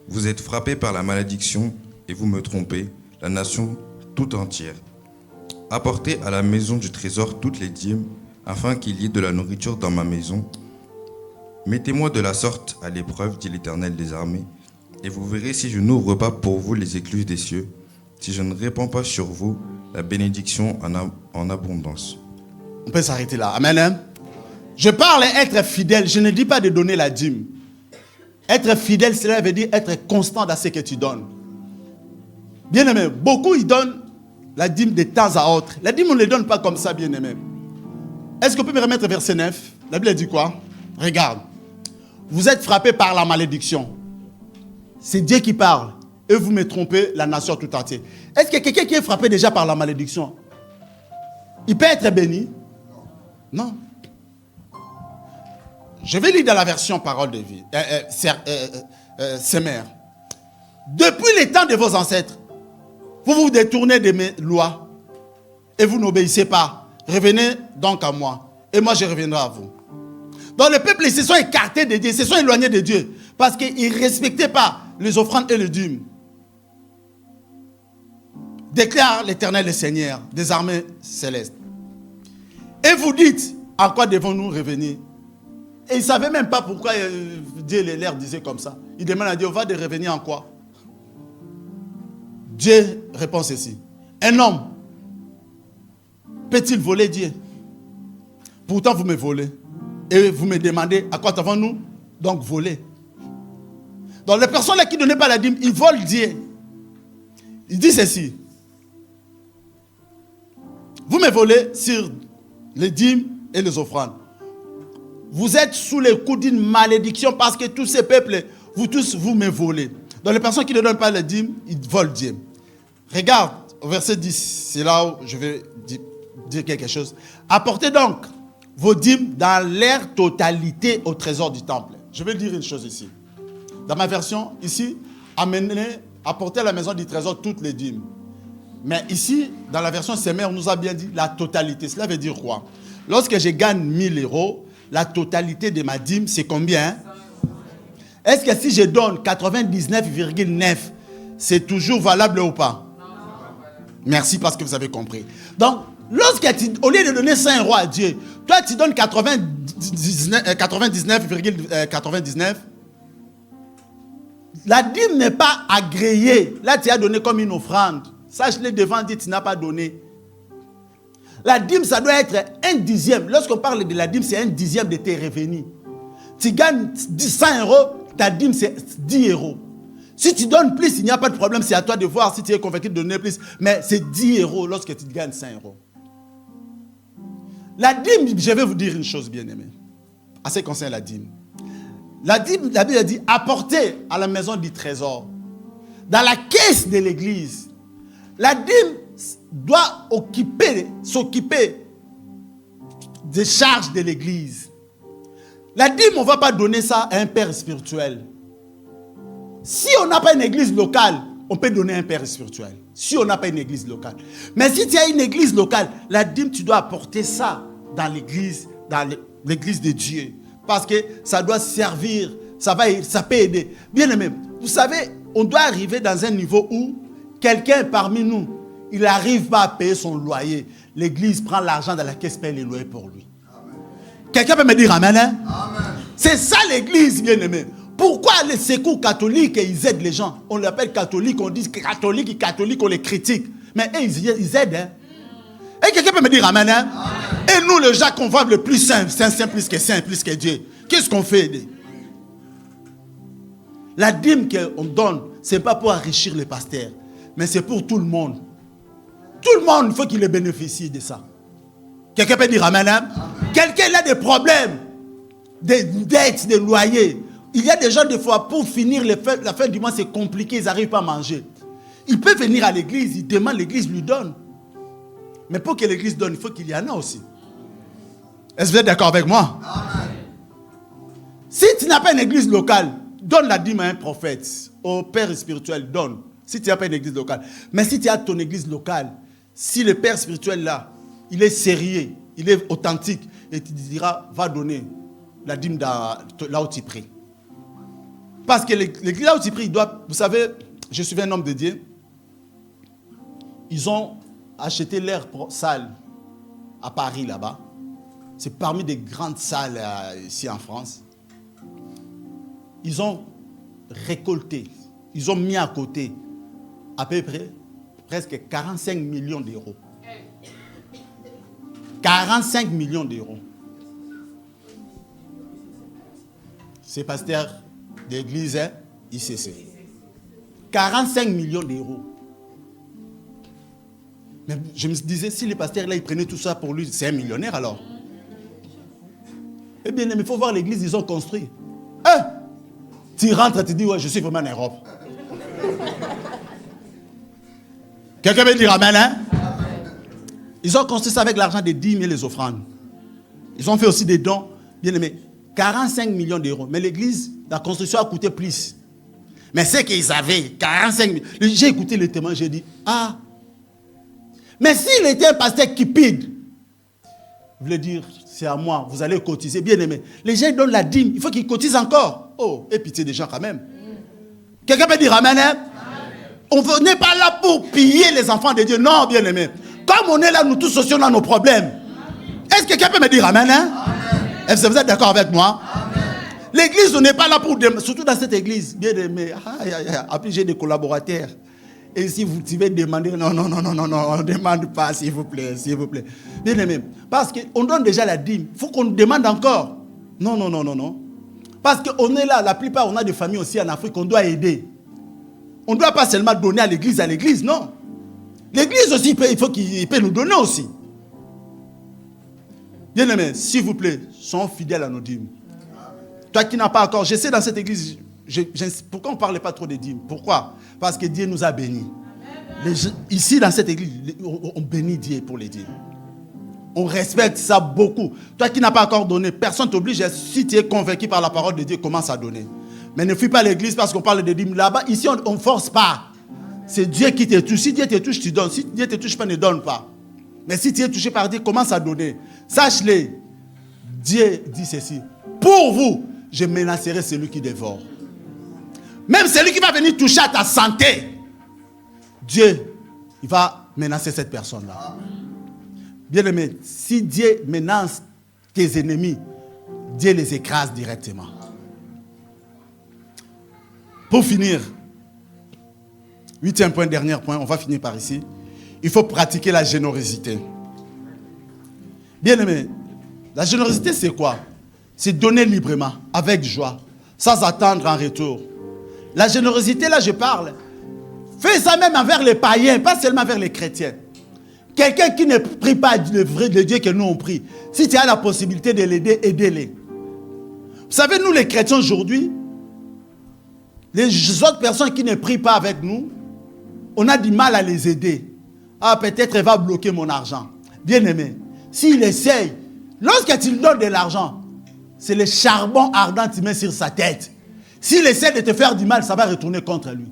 Vous êtes frappés par la malédiction et vous me trompez, la nation tout entière. Apportez à la maison du trésor toutes les dîmes, afin qu'il y ait de la nourriture dans ma maison. Mettez-moi de la sorte à l'épreuve, dit l'Éternel des armées, et vous verrez si je n'ouvre pas pour vous les écluses des cieux, si je ne répands pas sur vous la bénédiction en abondance. On peut s'arrêter là. Amen. Hein? Je parle être fidèle. Je ne dis pas de donner la dîme. Être fidèle, cela veut dire être constant dans ce que tu donnes. Bien aimé, beaucoup ils donnent la dîme de temps à autre. La dîme, on ne les donne pas comme ça, bien aimé. Est-ce qu'on peut me remettre verset 9? La Bible dit quoi? Regarde. Vous êtes frappés par la malédiction. C'est Dieu qui parle. Et vous me trompez, la nation tout entière. Est-ce qu'il y a quelqu'un qui est frappé déjà par la malédiction? Il peut être béni? Non. Je vais lire dans la version parole de vie. Sémère. Depuis les temps de vos ancêtres, vous vous détournez de mes lois et vous n'obéissez pas. Revenez donc à moi et moi je reviendrai à vous. Donc les peuples ils se sont écartés de Dieu, ils se sont éloignés de Dieu parce qu'ils ne respectaient pas les offrandes et les dîmes. Déclare l'Éternel le Seigneur des armées célestes. Et vous dites, à quoi devons-nous revenir? Et ils ne savaient même pas pourquoi Dieu leur disait comme ça. Ils demandent à Dieu, on va de revenir en quoi? Dieu répond ceci. Un homme peut-il voler Dieu? Pourtant vous me volez. Et vous me demandez, à quoi devons-nous donc voler? Donc les personnes là qui ne donnaient pas la dîme, ils volent Dieu. Il dit ceci. Vous me volez sur les dîmes et les offrandes. Vous êtes sous les coups d'une malédiction parce que tous ces peuples, vous tous, vous me volez. Donc les personnes qui ne donnent pas les dîmes, ils volent Dieu. Regarde, au verset 10, c'est là où je vais dire quelque chose. Apportez donc vos dîmes dans leur totalité au trésor du temple. Je vais dire une chose ici. Dans ma version, ici, apportez à la maison du trésor toutes les dîmes. Mais ici, dans la version Sémère, on nous a bien dit la totalité. Cela veut dire quoi? Lorsque je gagne 1000 euros, la totalité de ma dîme, c'est combien? Est-ce que si je donne 99,9, c'est toujours valable ou pas? Merci parce que vous avez compris. Donc, au lieu de donner 100 euros à Dieu, toi tu donnes 99,99, la dîme n'est pas agréée. Là, tu as donné comme une offrande. Sache-le devant Dieu, tu n'as pas donné. La dîme, ça doit être 1/10. Lorsqu'on parle de la dîme, c'est 1/10 de tes revenus. Tu gagnes 100 euros, ta dîme, c'est 10 euros. Si tu donnes plus, il n'y a pas de problème. C'est à toi de voir si tu es convaincu de donner plus. Mais c'est 10 euros lorsque tu gagnes 100 euros. La dîme, je vais vous dire une chose, bien aimé. À ce qui concerne la dîme. La dîme, la Bible a dit, apportez à la maison du trésor. Dans la caisse de l'église. La dîme doit s'occuper des charges de l'église. La dîme, on ne va pas donner ça à un père spirituel. Si on n'a pas une église locale, on peut donner un père spirituel. Si on n'a pas une église locale. Mais si tu as une église locale, la dîme, tu dois apporter ça dans l'église de Dieu. Parce que ça doit servir, ça peut aider. Bien aimé, vous savez, on doit arriver dans un niveau où quelqu'un parmi nous, il n'arrive pas à payer son loyer. L'église prend l'argent dans la caisse, paye les loyers pour lui. Quelqu'un peut me dire amen, hein? Amen. C'est ça l'église, bien aimé. Pourquoi les secours catholiques, ils aident les gens? On l'appelle catholique, on dit catholique, on les critique. Mais ils aident. Hein? Et quelqu'un peut me dire amen, hein? Amen. Et nous, les gens qu'on voit le plus saint plus que Dieu. Qu'est-ce qu'on fait? La dîme qu'on donne, ce n'est pas pour enrichir les pasteurs, mais c'est pour tout le monde. Tout le monde, il faut qu'il bénéficie de ça. Quelqu'un peut dire amen, hein? Amen. Quelqu'un a des problèmes, des dettes, des loyers. Il y a des gens, des fois, pour finir la fin du mois, c'est compliqué, ils n'arrivent pas à manger. Il peut venir à l'église, il demande, l'église lui donne. Mais pour que l'église donne, il faut qu'il y en ait aussi. Est-ce que vous êtes d'accord avec moi? Amen. Si tu n'as pas une église locale, donne la dîme à un prophète, au père spirituel, donne. Si tu n'as pas une église locale. Mais si tu as ton église locale, si le père spirituel là, il est sérieux, il est authentique, et tu diras, va donner la dîme là où tu pries. Parce que l'église là où tu pries, vous savez, je suis un homme de Dieu, ils ont acheté leur salle à Paris là-bas. C'est parmi des grandes salles ici en France. Ils ont récolté, ils ont mis à côté à peu près presque 45 millions d'euros. 45 millions d'euros. C'est pasteur d'église, hein, ICC. 45 millions d'euros. Mais je me disais, si les pasteurs là, ils prenaient tout ça pour lui, c'est un millionnaire alors. Eh bien, mais il faut voir l'église, ils ont construit. Hein? Tu rentres et tu dis, ouais, je suis vraiment en Europe. Quelqu'un veut dire amen, hein? Ils ont construit ça avec l'argent des dîmes et les offrandes. Ils ont fait aussi des dons, bien aimés. 45 millions d'euros. Mais l'église, la construction a coûté plus. Mais c'est qu'ils avaient 45 millions. J'ai écouté le témoin, j'ai dit, ah. Mais s'il était un pasteur cupide, je voulais dire, c'est à moi, vous allez cotiser, bien aimé. Les gens donnent la dîme, il faut qu'ils cotisent encore. Oh, et pitié des gens quand même. Quelqu'un peut dire amen, hein? On n'est pas là pour piller les enfants de Dieu. Non, bien aimé. Comme on est là, nous tous aussi, on a nos problèmes. Est-ce que quelqu'un peut me dire amen, hein? Est-ce que vous êtes d'accord avec moi? Amen. L'église, on n'est pas là pour... Surtout dans cette église, bien aimé. Après, j'ai des collaborateurs. Et si vous devez demander, non, on ne demande pas, s'il vous plaît. Bien aimé. Parce qu'on donne déjà la dîme. Il faut qu'on demande encore. Non. Parce qu'on est là, la plupart, on a des familles aussi en Afrique, on doit aider. On ne doit pas seulement donner à l'église, non. L'église aussi, il faut qu'il peut nous donner aussi. Bien aimé, s'il vous plaît, soyons fidèles à nos dîmes. Toi qui n'as pas encore, je sais dans cette église, pourquoi on ne parlait pas trop des dîmes? Pourquoi? Parce que Dieu nous a bénis. Ici, dans cette église, on bénit Dieu pour les dîmes. On respecte ça beaucoup. Toi qui n'as pas encore donné, personne ne t'oblige. Si tu es convaincu par la parole de Dieu, commence à donner. Mais ne fuis pas l'église parce qu'on parle de dîmes là-bas. Ici, on ne force pas. C'est Dieu qui te touche. Si Dieu te touche, tu donnes. Si Dieu ne te touche pas, ne donne pas. Mais si tu es touché par Dieu, commence à donner. Sache-le. Dieu dit ceci. Pour vous, je menacerai celui qui dévore. Même celui qui va venir toucher à ta santé. Dieu, il va menacer cette personne-là. Bien-aimé, si Dieu menace tes ennemis, Dieu les écrase directement. Pour finir, 8e point, dernier point, on va finir par ici. Il faut pratiquer la générosité. Bien-aimé, la générosité c'est quoi? C'est donner librement, avec joie, sans attendre en retour. La générosité, là je parle, fais ça même envers les païens, pas seulement envers les chrétiens. Quelqu'un qui ne prie pas le vrai de Dieu que nous on prie, si tu as la possibilité de l'aider, aidez-les. Vous savez, nous les chrétiens aujourd'hui, les autres personnes qui ne prient pas avec nous, on a du mal à les aider. Ah, peut-être elle va bloquer mon argent. Bien aimé, s'il essaye, lorsque tu lui donnes de l'argent, c'est le charbon ardent que tu mets sur sa tête. S'il essaie de te faire du mal, ça va retourner contre lui.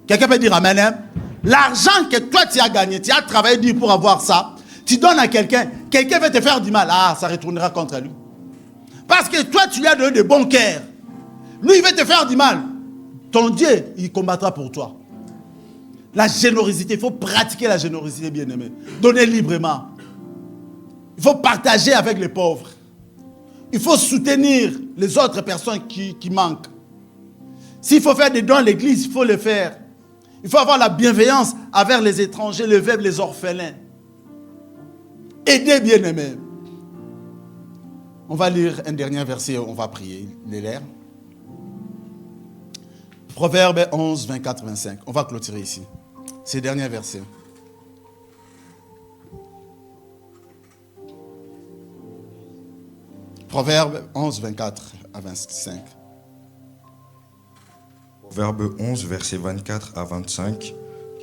Quelqu'un peut dire amen, hein? L'argent que toi tu as gagné, tu as travaillé dur pour avoir ça, tu donnes à quelqu'un, quelqu'un va te faire du mal, ça retournera contre lui. Parce que toi tu lui as donné de bons cœurs. Lui il va te faire du mal. Ton Dieu, il combattra pour toi. La générosité, il faut pratiquer la générosité, bien-aimé. Donner librement. Il faut partager avec les pauvres. Il faut soutenir les autres personnes qui manquent. S'il faut faire des dons à l'église, il faut le faire. Il faut avoir la bienveillance envers les étrangers, les veuves, les orphelins. Aider, bien-aimé. On va lire un dernier verset, on va prier. L'air. Proverbe 11, 24, 25. On va clôturer ici. Ces derniers versets. Proverbe 11, 24 à 25. Proverbe 11, versets 24 à 25.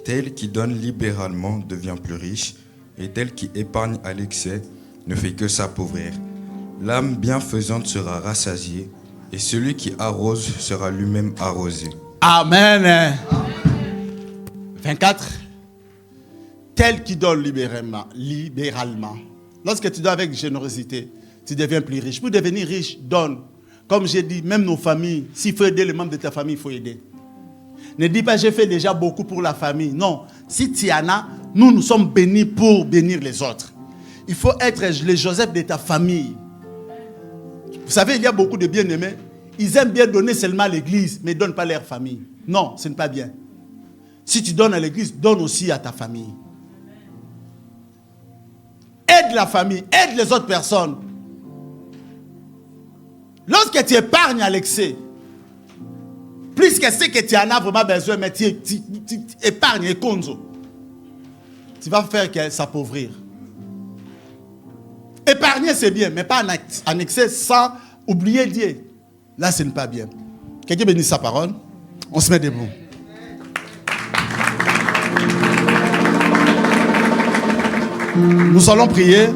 Tel qui donne libéralement devient plus riche, et tel qui épargne à l'excès ne fait que s'appauvrir. L'âme bienfaisante sera rassasiée, et celui qui arrose sera lui-même arrosé. Amen. 24. Tel qui donne libéralement. Lorsque tu donnes avec générosité, tu deviens plus riche. Pour devenir riche, donne. Comme j'ai dit, même nos familles, s'il faut aider les membres de ta famille, il faut aider. Ne dis pas, j'ai fait déjà beaucoup pour la famille. Non, si tu en as, nous sommes bénis pour bénir les autres. Il faut être les Joseph de ta famille. Vous savez, il y a beaucoup de bien-aimés. Ils aiment bien donner seulement à l'église, mais ne donnent pas à leur famille. Non, ce n'est pas bien. Si tu donnes à l'église, donne aussi à ta famille. Aide la famille, aide les autres personnes. Lorsque tu épargnes à l'excès, plus que ce que tu en as vraiment besoin, mais tu épargnes et conzo, tu vas faire qu'elle s'appauvrir. Épargner, c'est bien, mais pas en excès sans oublier Dieu. Là, ce n'est pas bien. Quelqu'un bénisse sa parole. On se met debout. Nous allons prier.